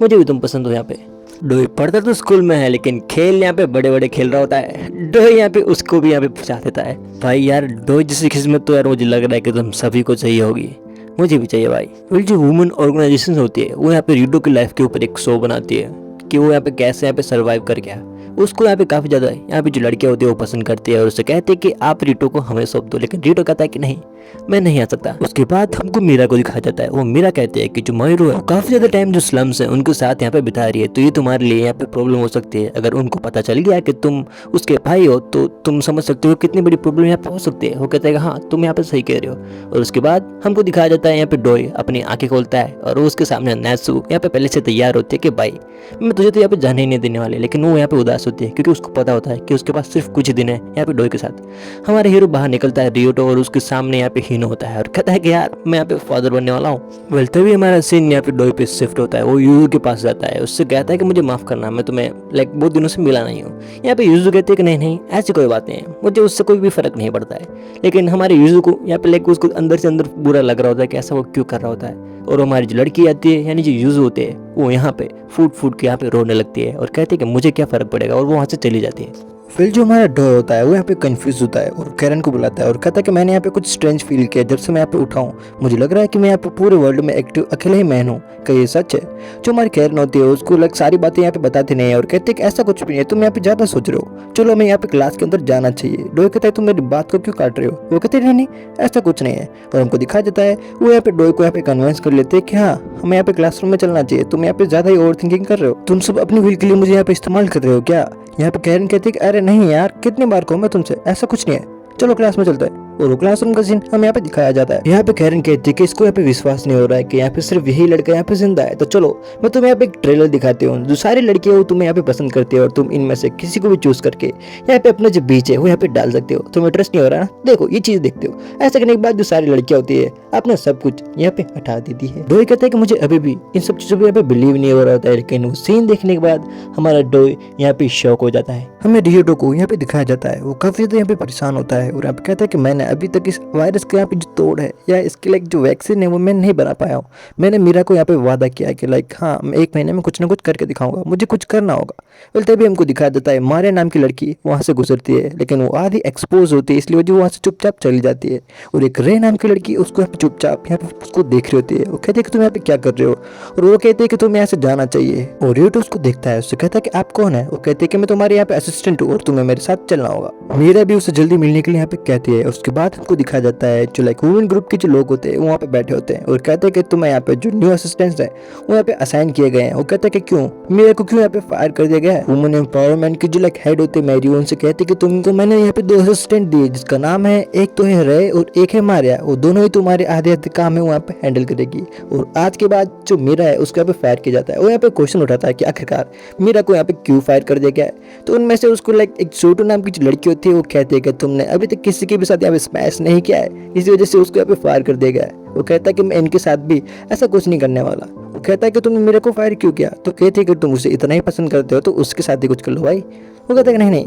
मुझे भी तुम पसंद हो। यहाँ पे डोई पढ़ता तो स्कूल में है, लेकिन खेल यहाँ पे बड़े बड़े खेल रहा होता है। डोई यहाँ पे उसको भी यहाँ पे फंसा देता है। भाई यार डोई जैसी किस्मत तो यार मुझे लग रहा है कि तुम सभी को चाहिए होगी, मुझे भी चाहिए भाई। वो जो वुमेन ऑर्गेनाइजेशन होती है वो यहाँ पे रीटो की लाइफ के ऊपर एक शो बनाती है कि वो यहाँ पे कैसे यहाँ पे सर्वाइव कर गया। उसको यहाँ पे काफ़ी ज़्यादा यहाँ पे जो लड़कियाँ होती है वो पसंद करती है और उससे कहते हैं कि आप रीटो को हमें सौंप दो, लेकिन रीटो कहता है कि नहीं मैं नहीं आ सकता। उसके बाद हमको मीरा को दिखाया जाता है। वो मीरा कहते हैं कि जो मयूरू है काफ़ी ज़्यादा टाइम जो स्लम्स है उनके साथ यहाँ पे बिता रही है, तो ये तुम्हारे लिए यहाँ पे प्रॉब्लम हो सकती है। अगर उनको पता चल गया कि तुम उसके भाई हो तो तुम समझ सकते हो कितनी बड़ी प्रॉब्लम यहाँ पे हो सकती है। वो कहता है कि हाँ तुम यहाँ पे सही कह रहे हो। और उसके बाद हमको दिखाया जाता है यहाँ पे डोई अपनी आंखें खोलता है और उसके सामने नात्सु यहाँ पे पहले से तैयार होती है कि भाई मैं तुझे तो यहाँ पे जाने ही नहीं देने वाले, लेकिन वो यहाँ पे उदास होती है क्योंकि उसको पता होता है कि उसके पास सिर्फ कुछ दिन है यहाँ पे डोई के साथ। हमारे हीरो बाहर निकलता है रियोटो और उसके सामने यहाँ पे हीनो होता है और कहता है कि यार मैं यहाँ पे फादर बनने वाला हूँ। वेल तभी हमारा सीन यहाँ पे डोई पे शिफ्ट होता है। वो यूजू के पास जाता है, उससे कहता है कि मुझे माफ करना, मैं तुम्हें बहुत दिनों से मिला नहीं हूँ। यहाँ पे यूजू कहते हैं कि नहीं नहीं ऐसी कोई बात नहीं है, मुझे उससे कोई भी फर्क नहीं पड़ता है। लेकिन हमारे यूजू को यहाँ पे उसको अंदर से अंदर बुरा लग रहा होता है कि ऐसा वो क्यों कर रहा होता है। और हमारी जो लड़की आती है यानी जो यूजू होते हैं वो यहाँ पे फूट के यहाँ पे रोने लगती है और कहती है कि मुझे क्या फर्क पड़ेगा, और वो वहाँ से चली जाती है। फिर जो हमारा डोई होता है वो यहाँ पे कंफ्यूज होता है और कैरन को बुलाता है और कहता है कि मैंने यहाँ पे कुछ स्ट्रेंज फील किया जब से मैं यहाँ पे उठा हूँ। मुझे लग रहा है कि मैं यहाँ पे पूरे वर्ल्ड में एक्टिव अकेले ही मैन हूँ। क्या ये सच है? जो हमारी कैरन होती है उसको सारी बातें यहाँ पे बताती नहीं है और कहते हैं कि ऐसा कुछ भी नहीं है, तुम यहाँ पे ज़्यादा सोच रहे हो, चलो हमें यहाँ पे क्लास के अंदर जाना चाहिए। डोई कहता है तुम मेरी बात को क्यों काट रहे हो? वो कहते नहीं ऐसा कुछ नहीं है। और हमको दिखाया जाता है वो यहाँ पे डोई को यहाँ पे कन्विंस कर लेते हैं कि हाँ हमें यहाँ पे क्लासरूम में चलना चाहिए, तुम यहाँ पे ज़्यादा ही ओवर थिंकिंग कर रहे हो, तुम सब अपनी व्हील के लिए मुझे यहाँ पे इस्तेमाल कर रहे हो क्या? यहाँ पे कैरन कहती है कि अरे नहीं यार कितनी बार कहूँ मैं तुमसे, ऐसा कुछ नहीं है, चलो क्लास में चलते हैं। और वो क्लासरूम का सीन हमें यहाँ पे दिखाया जाता है। यहाँ पे कैरन कहती है कि इसको यहाँ पे विश्वास नहीं हो रहा है कि यहाँ पे सिर्फ यही लड़का यहाँ पे जिंदा है, तो चलो मैं तुम्हें यहाँ पे एक ट्रेलर दिखाती हूँ। जो सारी लड़कियाँ हो तुम्हें यहाँ पे पसंद करती है और तुम इनमें से किसी को भी चूज करके यहाँ पे अपना जो बीच है वो यहाँ पे डाल सकते हो। तुम्हें इंटरेस्ट नहीं हो रहा ना, देखो ये चीज देखते हो। ऐसा करने के बाद जो सारी लड़कियाँ होती है अपना सब कुछ यहाँ पे हटा देती है। डोई कहता है कि मुझे अभी भी इन सब चीजों पर यहाँ पे बिलीव नहीं हो रहा होता है, लेकिन वो सीन देखने के बाद हमारा डोई यहाँ पे शौक हो जाता है। हमें रियोटो को यहाँ पे दिखाया जाता है, वो काफी ज्यादा यहाँ पे परेशान होता है और यहाँ पे कहता है कि मैंने अभी तक इस वायरस के यहाँ पे जो तोड़ है या इसके लाइक जो वैक्सीन है वो मैं नहीं बना पाया हूँ। मैंने मीरा को यहाँ पे वादा किया है कि लाइक हाँ मैं 1 महीने में कुछ ना कुछ करके दिखाऊंगा, मुझे कुछ करना होगा। वेल तभी हमको दिखाया जाता है मारिया नाम की लड़की वहाँ से गुजरती है, लेकिन वो आधी एक्सपोज होती है इसलिए वो वहाँ से चुपचाप चली जाती है। और एक रे नाम की लड़की उसको यहाँ पे चुपचाप यहाँ पे उसको देख रही होती है। वो कहती है कि तुम यहाँ पे क्या कर रहे हो, और वो कहते हैं कि तुम्हें यहाँ से जाना चाहिए। और रियोटो उसको देखता है, उससे कहता है कि आप कौन है? वो कहते हैं कि मैं तुम्हारे यहाँ पे असिस्टेंट हूँ और तुम्हें मेरे साथ चलना होगा। मीरा भी उसे जल्दी मिलने के लिए यहाँ पे कहती है। उसके बाद हमको दिखाया जाता है जो लाइक वुमेन ग्रुप के जो लोग होते हैं वो वहाँ पे बैठे होते हैं और कहते हैं कि तुम्हें यहाँ पे जो न्यू असिस्टेंट्स हैं वो यहाँ पे असाइन किए गए हैं। वो कहते हैं कि क्यों मेरे को क्यों यहाँ पे फायर कर दिया गया है? वुमेन एम्पावरमेंट की जो लाइक हेड होते हैं मैरी, उनसे कहते कि तुमको मैंने यहाँ पे 2 असिस्टेंट दिए जिसका नाम है, एक तो है रे और एक है मारिया, वो दोनों ही तुम्हारे आधे आधे काम है वहाँ पे हैंडल करेगी। और आज के बाद जो मीरा है उसको यहाँ पे फायर किया जाता है। वो यहाँ पे क्वेश्चन उठाता है कि आखिरकार मीरा को यहाँ पे क्यों फायर कर दिया गया है? तो उनमें से उसको लाइक एक छोटू नाम की जो लड़की होती है वो कहती है कि तुमने अभी तक किसी के भी साथ यहाँ पे स्मैश नहीं किया है, इसी वजह से उसको यहाँ पे फायर कर दिया गया है। वो कहता है कि मैं इनके साथ भी ऐसा कुछ नहीं करने वाला। वो कहता है कि तुमने मेरे को फायर क्यों किया? तो कहती है कि तुम उसे इतना ही पसंद करते हो तो उसके साथ ही कुछ कर लो भाई। वो कहता है कि नहीं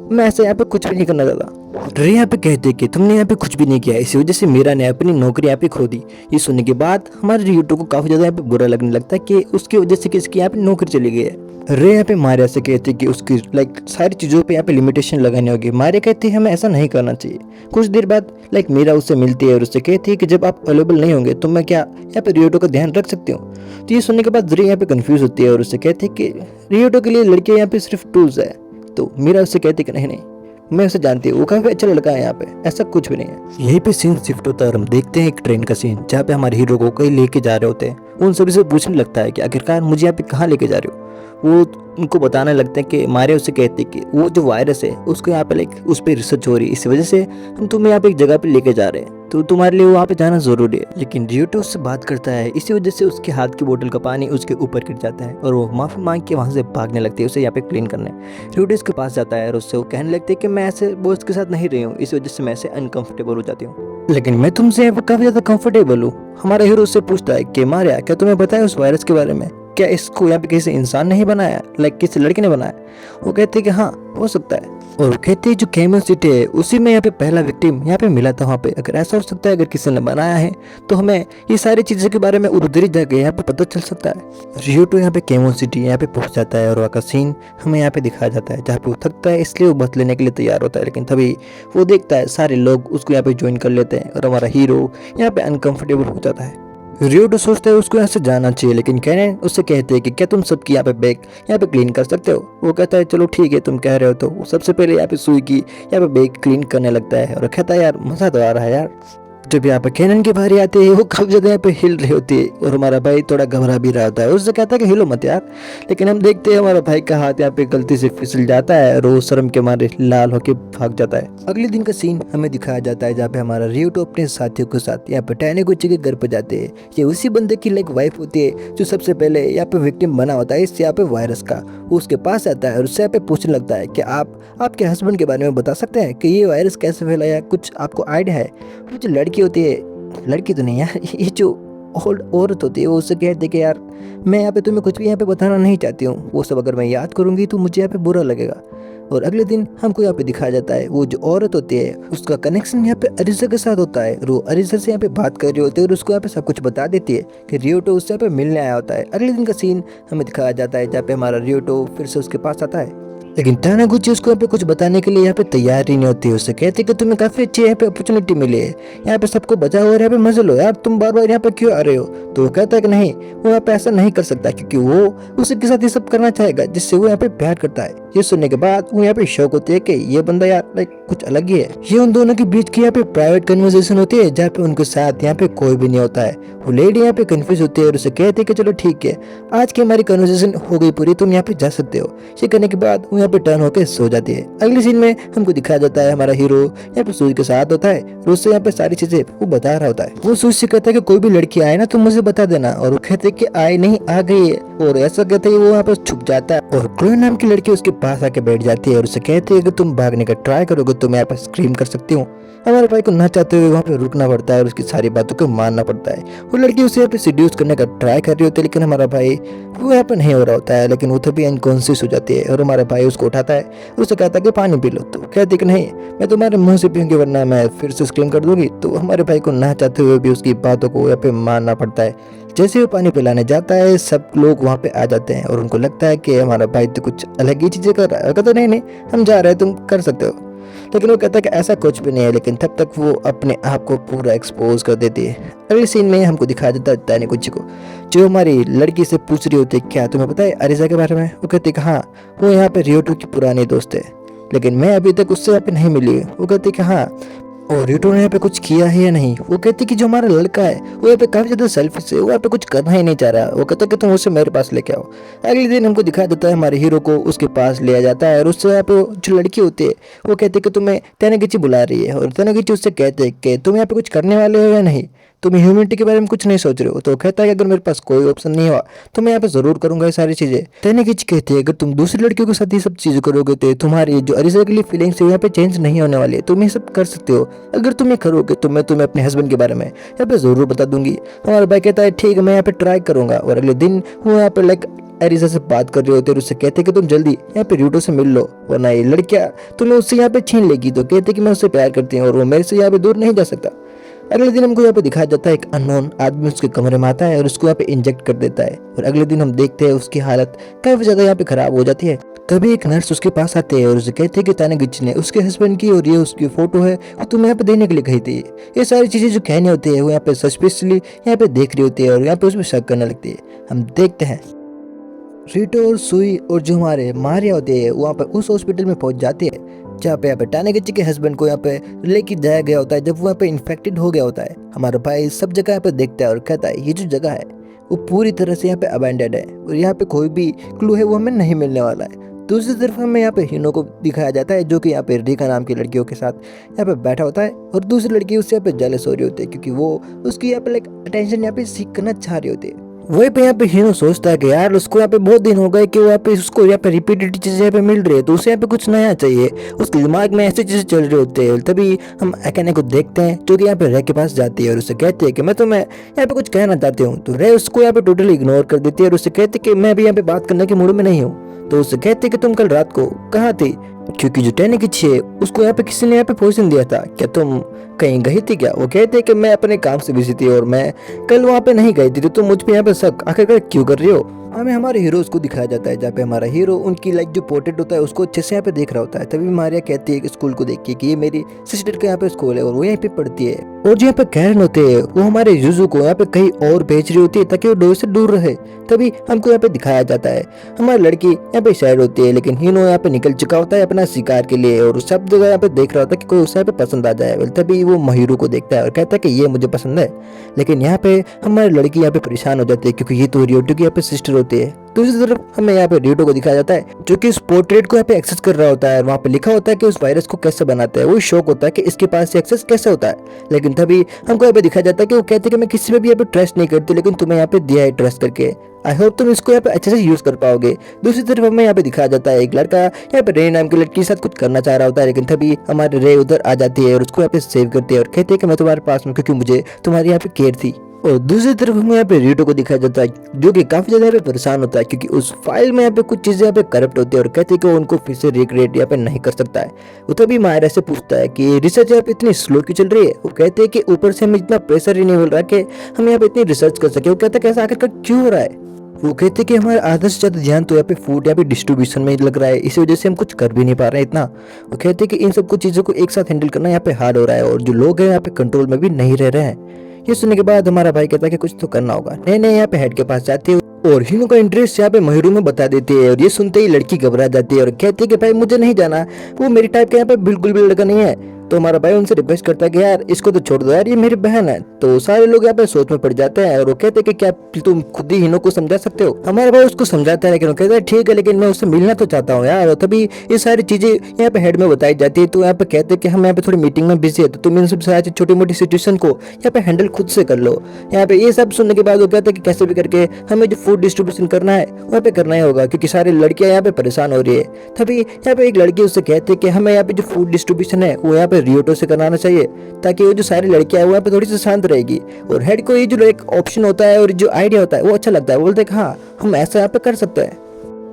मैं ऐसे यहाँ पे कुछ भी नहीं करना चाहता। रे यहाँ पे कहते कि तुमने यहाँ पे कुछ भी नहीं किया, इसी वजह से मीरा ने अपनी नौकरी यहाँ पे खो दी। ये सुनने के बाद हमारे रियोटो को काफी ज्यादा यहाँ पे बुरा लगने लगता है कि उसकी वजह से किसकी यहाँ पे नौकरी चली गई है। रे यहाँ पे मारिया से कहते कि उसकी लाइक सारी चीज़ों पे यहाँ पे लिमिटेशन लगानी होगी। मारिया कहती है हमें ऐसा नहीं करना चाहिए। कुछ देर बाद लाइक मीरा उससे मिलती है और उससे कहती है कि जब आप अवेलेबल नहीं होंगे तो मैं क्या यहाँ पे रियोटो का ध्यान रख सकती हूँ? तो ये सुनने के बाद रे यहाँ पे कंफ्यूज होती है और उससे कहती है कि रियोटो के लिए लड़कियाँ यहाँ पे सिर्फ टूल्स है। तो मीरा उससे कहती कि नहीं मैं उसे जानती हूँ, वो काफी अच्छा लड़का है, यहाँ पे ऐसा कुछ भी नहीं है। यहीं पे सीन शिफ्ट होता है और हम देखते हैं एक ट्रेन का सीन जहाँ पे हमारे हीरो को कहीं लेके जा रहे होते हैं। उन सभी से पूछने लगता है कि आखिरकार मुझे यहाँ पे कहाँ लेके जा रहे हो। वो उनको बताने लगते हैं कि मारे उससे कहते हैं कि वो जो वायरस है उसको यहाँ पे लाइक उस पर रिसर्च हो रही है, इसी वजह से हम तुम्हें यहाँ पे एक जगह पे लेके जा रहे हैं, तो तुम्हारे लिए वहाँ पे जाना जरूरी है। लेकिन रियोटो उससे बात करता है, इसी वजह से उसके हाथ की बोतल का पानी उसके ऊपर गिर जाता है और वो माफी मांग के वहाँ से भागने लगती है, उसे यहाँ पे क्लीन करने। रियोटो उसके पास जाता है और उससे वो कहने लगते हैं कि मैं ऐसे बॉस के साथ नहीं रही हूँ, इस वजह से मैं ऐसे अनकंफर्टेबल हो जाती हूँ, लेकिन मैं तुमसे यहाँ पे काफी ज्यादा कंफर्टेबल हूँ। हमारा हीरो उससे पूछता है कि मारिया क्या तुम्हें पता है उस वायरस के बारे में, क्या इसको यहाँ पे किसी इंसान ने ही बनाया, लाइक किसी लड़के ने बनाया। वो कहते हैं कि हाँ हो सकता है, और वो कहते हैं जो केमन सिटी है उसी में यहाँ पे पहला विक्टिम यहाँ पे मिला था वहाँ पे, अगर ऐसा हो सकता है अगर किसी ने बनाया है तो हमें ये सारी चीज़ों के बारे में उधर ही जाके यहाँ पे पता चल सकता है। रियोटो यहाँ पे केमन सिटी यहाँ पे पहुंच जाता है और वहाँ का सीन हमें यहाँ पे दिखाया जाता है जहाँ पे वो थकता है, इसलिए वो बस लेने के लिए तैयार होता है, लेकिन तभी वो देखता है सारे लोग उसको यहाँ पे ज्वाइन कर लेते हैं और हमारा हीरो यहाँ पे अनकंफर्टेबल हो जाता है। रियोटो सोचता है उसको यहाँ से जाना चाहिए, लेकिन कैनन उससे कहते हैं कि क्या तुम सबकी यहाँ पे बैग यहाँ पे क्लीन कर सकते हो। वो कहता है चलो ठीक है तुम कह रहे हो, तो वो सबसे पहले यहाँ पे सुई की यहाँ पे बैग क्लीन करने लगता है और कहता है यार मजा तो आ रहा है यार। जब यहाँ पे कैनन की बारी आती है वो काफी ज्यादा यहाँ पे हिल रही होती है और हमारा भाई थोड़ा घबरा भी रहा होता है, उससे कहता है कि हिलो मत यार, लेकिन हम देखते हैं हमारा भाई का हाथ यहाँ पे गलती से फिसल जाता है और वो शर्म के मारे लाल होके भाग जाता है। अगले दिन का सीन हमें दिखाया जाता है जहाँ पे हमारा रियोटो अपने साथियों के साथ यहाँ पे टैनेगुची के घर पे जाते हैं। ये उसी बंदे की लाइक वाइफ होती है जो सबसे पहले यहाँ पे विक्टिम बना होता है इस यहाँ पे वायरस का। वो उसके पास आता है और उससे यहाँ पे पूछने लगता है कि आप आपके हस्बैंड के बारे में बता सकते हैं कि ये वायरस कैसे फैला, या कुछ आपको आइडिया है। वो जो लड़की होती है, लड़की तो नहीं यार, ये जो ओल्ड औरत होती है वो उससे कहती है कि यार मैं यहाँ पे तुम्हें कुछ भी यहाँ पे बताना नहीं चाहती हूँ, वो सब अगर मैं याद करूँगी तो मुझे यहाँ पे बुरा लगेगा। और अगले दिन हमको यहाँ पे दिखाया जाता है वो जो औरत होती है उसका कनेक्शन यहाँ पे अरिसा के साथ होता है और वो अरिसा से यहाँ पे बात कर रही होती है और उसको यहाँ पे सब कुछ बता देती है कि रियोटो उससे यहाँ पे मिलने आया होता है। अगले दिन का सीन हमें दिखाया जाता है जहाँ पे हमारा रियोटो फिर से उसके पास आता है, लेकिन टैनेगुची उसको यहाँ पे कुछ बताने के लिए यहाँ पे तैयार ही नहीं होती है। उससे कहते कि तुम्हें काफी अच्छी यहाँ पे अपॉर्चुनिटी मिली है, यहाँ पे सबको बचाओ और यहाँ पे मजे लो यार, तुम बार बार यहाँ पे क्यों आ रहे हो। तो वो कहता है कि नहीं वो यहाँ पे ऐसा नहीं कर सकता क्योंकि वो उसी के साथ ये सब करना चाहेगा जिससे वो यहाँ पे प्यार करता है। ये सुनने के बाद वो यहाँ पे शौक होती है कि ये बंदा यार लाइक कुछ अलग ही है। ये उन दोनों के बीच की यहाँ पे प्राइवेट कन्वर्सेशन होती है जहाँ पे उनके साथ यहाँ पे कोई भी नहीं होता है। वो लेडी यहाँ पे कंफ्यूज होती है और उसे कहती है कि चलो ठीक है आज की हमारी कन्वर्सेशन हो गई पूरी, तुम यहाँ पे जा सकते हो। ये करने के बाद वो यहाँ पे टर्न होकर सो जाती है। अगले सीन में हमको दिखाया जाता है हमारा हीरो यहाँ पे सूर्य के साथ होता है और उससे यहाँ पे सारी चीजें वो बता रहा होता है। वो सूर्य से कहता है कि कोई भी लड़की आए ना तुम मुझे बता देना, और वो कहते कि आई नहीं आ गई है, और ऐसा कहते हैं वो वहाँ पे छुप जाता है और क्लोए नाम की लड़की उसके पास आके बैठ जाती है और उसे कहती है कि तुम भागने का ट्राई करोगे तो मैं यहाँ पे स्क्रीम कर सकती हूँ। हमारे भाई को ना चाहते हुए वहाँ पे रुकना पड़ता है और उसकी सारी बातों को मानना पड़ता है। वो लड़की उसे यहाँ पे सिड्यूस करने का ट्राई कर रही होती है लेकिन हमारा भाई वो यहाँ पे नहीं हो रहा होता है, लेकिन वो तभी अनकॉन्शियस हो जाती है और हमारा भाई उसको उठाता है और उसे कहता है कि पानी पी लो। तो कहती कि नहीं मैं तुम्हारे मुंह से पीऊंगी वरना मैं फिर से स्क्रीम कर दूंगी। तो हमारे भाई को ना चाहते हुए भी उसकी बातों को यहाँ पे मानना पड़ता है। जैसे वो पानी पिलाने जाता है सब लोग वहाँ पे आ जाते हैं और उनको लगता है कि हमारा भाई तो कुछ अलग ही चीजें कर रहा है। कहता नहीं हम जा रहे हैं तुम कर सकते हो, लेकिन वो कहता है कि ऐसा कुछ भी नहीं है, लेकिन तब तक वो अपने आप को पूरा एक्सपोज कर देती है। अगले सीन में हमको दिखाया जाता है टैनेगुची को जो हमारी लड़की से पूछ रही होती है क्या तुम्हें पता है अरिसा के बारे में। वो कहती है कि हाँ वो यहाँ पे रियोटो की पुरानी दोस्त है लेकिन मैं अभी तक उससे यहाँ पे नहीं मिली। वो कहती है कि हाँ और रियोटो ने यहाँ पे कुछ किया है या नहीं। वो कहती कि जो हमारा लड़का है वो यहाँ पे काफी ज्यादा सेल्फिश है, वो यहाँ पे कुछ करना ही नहीं चाह रहा। वो कहता कि तुम उसे मेरे पास लेके आओ। अगले दिन हमको दिखा देता है हमारे हीरो को उसके पास लिया जाता है और उससे यहाँ पे जो लड़की होती है वो कहती है कि तुम्हें टैनेगुची बुला रही है और टैनेगुची उससे कहते हैं कि तुम यहाँ पे कुछ करने वाले हो या नहीं, तुम ह्यूमैनिटी के बारे में कुछ नहीं सोच रहे हो। तो कहता है कि अगर मेरे पास कोई ऑप्शन नहीं हुआ तो मैं यहाँ पे जरूर करूंगा ये सारी चीजें। टैनेगुची कहती है अगर तुम दूसरी लड़कियों के साथ ये सब चीजें करोगे तो तुम्हारी जो अरिसा के लिए फीलिंग्स है यहाँ पे चेंज नहीं होने वाली है, तुम ये सब कर सकते हो। अगर तुम ये करोगे तो मैं तुम्हें अपने हस्बैंड के बारे में यहाँ पे जरूर बता दूंगी। हमारा भाई कहता है ठीक है मैं यहाँ पे ट्राई करूंगा। और अगले दिन वो यहाँ पे लाइक अरिसा से बात कर रहे होते और उससे कहते कि तुम जल्दी यहाँ पे रियोटो से मिल लो वरना ये लड़कियां तुम्हें उससे यहाँ पे छीन लेगी। तो कहते कि मैं उससे प्यार करती हूँ और वो मेरे से यहाँ पे दूर नहीं जा सकता। अगले दिन हमको यहाँ पे दिखाया जाता है एक अननोन आदमी उसके कमरे में आता है और उसको यहाँ पे इंजेक्ट कर देता है और अगले दिन हम देखते हैं उसकी हालत काफी ज्यादा यहाँ पे खराब हो जाती है। तभी एक नर्स उसके पास आते हैं और उसे कहते हैं कि टैनेगुची ने उसके हस्बैंड की और ये उसकी फोटो है वो तुम्हें यहाँ पे देने के लिए कही थी। ये सारी चीजें जो कहनी होती है वो यहाँ पे सस्पिशियसली यहाँ पे देख रही होती है और यहाँ पे उसमें शक करने लगती है। हम देखते हैं रियोटो और सुई और जो हमारे मारिया होती है वहाँ पर उस हॉस्पिटल में पहुंच जाती है जहाँ पे टानेगची के हस्बैंड को यहाँ पे लेके जाया गया होता है जब वो यहाँ पे इन्फेक्टेड हो गया होता है। हमारा भाई सब जगह यहाँ पे देखता है और कहता है ये जो जगह है वो पूरी तरह से यहाँ पे अबैंडेड है और यहाँ पे कोई भी क्लू है वो हमें नहीं मिलने वाला है। दूसरी तरफ हमें यहाँ पे हिनो को दिखाया जाता है जो कि यहाँ पे रिका नाम की लड़कियों के साथ यहाँ पे बैठा होता है और दूसरी लड़की उससे यहाँ पे जेलस हो रही होती है क्योंकि वो उसकी यहाँ पे लाइक अटेंशन यहाँ पे सीख करना चाह रही होती है। वहीं पे यहाँ पे हिनो सोचता है कि यार उसको यहाँ पे बहुत दिन हो गए कि वो यहाँ पे उसको यहाँ पे रिपीटेड चीजें यहाँ पे मिल रही है तो उसे यहाँ पे कुछ नया चाहिए। उसके दिमाग में ऐसी चीजें चल रही होती है। तभी हम अकेने को देखते हैं जो कि यहाँ पे रे के पास जाती है और उसे कहती है कि मैं तुम्हें यहाँ पे कुछ कहना चाहती हूँ। तो रे उसको यहाँ पे टोटली इग्नोर कर देती है और उसे कहती है कि मैं भी यहाँ पे बात करने के मूड में नहीं हूँ। तो उससे कहते कि तुम कल रात को कहाँ थी, क्योंकि जो टानेगची है उसको यहाँ पे किसी ने यहाँ पे पोजीशन दिया था, क्या तुम कहीं गई थी क्या। वो कहते कि मैं अपने काम से बिजी थी और मैं कल वहाँ पे नहीं गई थी तो तुम मुझ पे यहाँ पे शक आखिरकार क्यों कर रही हो। हमें हमारे हीरोज को दिखाया जाता है जहाँ पे हमारा हीरो उनकी लाइक जो पोर्ट्रेट होता है उसको अच्छे से यहाँ पे देख रहा होता है। तभी मारिया कहती है कि स्कूल को देखिए कि ये मेरी सिस्टर का यहाँ पे स्कूल है और वो यहीं पे पढ़ती है। और जो यहाँ पे कैरन होते हैं वो हमारे युजू को यहाँ पे कहीं और भेज रही होती है ताकि वो डोर से दूर रहे। तभी हमको यहाँ पे दिखाया जाता है हमारी लड़की यहाँ पे सैड होती है लेकिन हिनो यहाँ पे निकल चुका होता है अपना शिकार के लिए और सब जगह यहाँ पे देख रहा होता है कि कोई उसे यहाँ पे पसंद आ जाए। तभी वो महिरू को देखता है और कहता है कि ये मुझे पसंद है। लेकिन यहाँ पे हमारी लड़की यहाँ पे परेशान हो जाती है क्योंकि ये तो रियोटो की यहाँ पे सिस्टर होती है। दूसरी तरफ हमें यहाँ पे रियोटो को दिखाया जाता है जो कि इस पोर्ट्रेट को यहाँ पे एक्सेस कर रहा होता है और वहाँ पे लिखा होता है कि उस वायरस को कैसे बनाते हैं। वो शौक होता है कि इसके पास एक्सेस कैसे होता है। लेकिन तभी हमको यहाँ पे दिखाया जाता है कि वो कहते हैं कि मैं किसी पे भी यहाँ पे ट्रस्ट नहीं करती लेकिन तुम्हें यहाँ पे दिया है ट्रस्ट करके, आई होप तुम इसको यहाँ पे अच्छे से यूज कर पाओगे। दूसरी तरफ हमें यहाँ पे दिखाया जाता है एक लड़का यहाँ पे रे नाम की लड़की के साथ कुछ करना चाह रहा होता है लेकिन तभी हमारे रे उधर आ जाती है और उसको यहाँ पे सेव करती है और कहते हैं कि मैं तुम्हारे पास हूँ क्योंकि मुझे तुम्हारी यहाँ पे केयर थी। और दूसरी तरफ हमें यहाँ पे रियोटो को दिखाया जाता है जो कि काफी ज्यादा यहाँ पे परेशान होता है क्योंकि उस फाइल में यहाँ पे कुछ चीजें यहाँ पे करप्ट होती है और कहते हैं कि वो उनको फिर से रिक्रिएट यहाँ पे नहीं कर सकता है। वो तभी मायरा से पूछता है कि रिसर्च यहाँ पे इतनी स्लो क्यों चल रही है। वो कहते हैं कि ऊपर से हमें इतना प्रेशर ही नहीं मिल रहा कि हम यहाँ पे इतनी रिसर्च कर सके। वो कहता है कि ऐसा आखिरकार क्यों हो रहा है। वो कहते हैं कि हमारा आधा से ज्यादा ध्यान तो यहाँ पे फूड यहाँ पे डिस्ट्रीब्यूशन में लग रहा है, इसी वजह से हम कुछ कर भी नहीं पा रहे हैं इतना। वो कहते हैं कि इन सब कुछ चीजों को एक साथ हैंडल करना यहाँ पे हार्ड हो रहा है और जो लोग हैं यहाँ पे कंट्रोल में भी नहीं रह रहे हैं। ये सुनने के बाद हमारा भाई कहता है कि कुछ तो करना होगा। नए यहाँ पे हेड के पास जाते हैं और हिनो का इंटरेस्ट यहाँ पे महिरू में बता देती है और ये सुनते ही लड़की घबरा जाती है और कहती है कि भाई मुझे नहीं जाना, वो मेरी टाइप का यहाँ पे बिल्कुल भी लड़का नहीं है। तो हमारा भाई उनसे रिक्वेस्ट करता है कि यार इसको तो छोड़ दो यार, ये मेरी बहन है। तो सारे लोग यहाँ पे सोच में पड़ जाते हैं और वो कहते हैं कि क्या तुम खुद ही हिनो को समझा सकते हो। हमारा भाई उसको समझाता है लेकिन वो कहता है ठीक है लेकिन मैं उससे मिलना तो चाहता हूँ यार। और तभी ये सारी चीजें यहाँ पे हेड में बताई जाती है। तो यहाँ पे कहते हैं कि हम यहाँ पे थोड़ी मीटिंग में बिजी है तो तुम इन सब सारी छोटी मोटी सिचुएशन को यहाँ पे हैंडल खुद से कर लो। यहाँ पे ये सब सुनने के बाद वो कहते हैं कि कैसे भी करके हमें जो फूड डिस्ट्रीब्यूशन करना है वहाँ पे करना ही होगा क्योंकि सारी लड़कियां यहाँ पे परेशान हो रही है। तभी यहाँ पे एक लड़की उससे कहती है कि हमें यहाँ पे जो फूड डिस्ट्रीब्यूशन है वो यहाँ पे रियोटो से कराना चाहिए ताकि वो जो सारी लड़कियां हैं वो यहाँ पे थोड़ी सी शांत रहेगी। और हेड को ये जो एक ऑप्शन होता है और जो आइडिया होता है वो अच्छा लगता है। बोलते हैं कि हाँ हम ऐसा यहाँ पे कर सकते हैं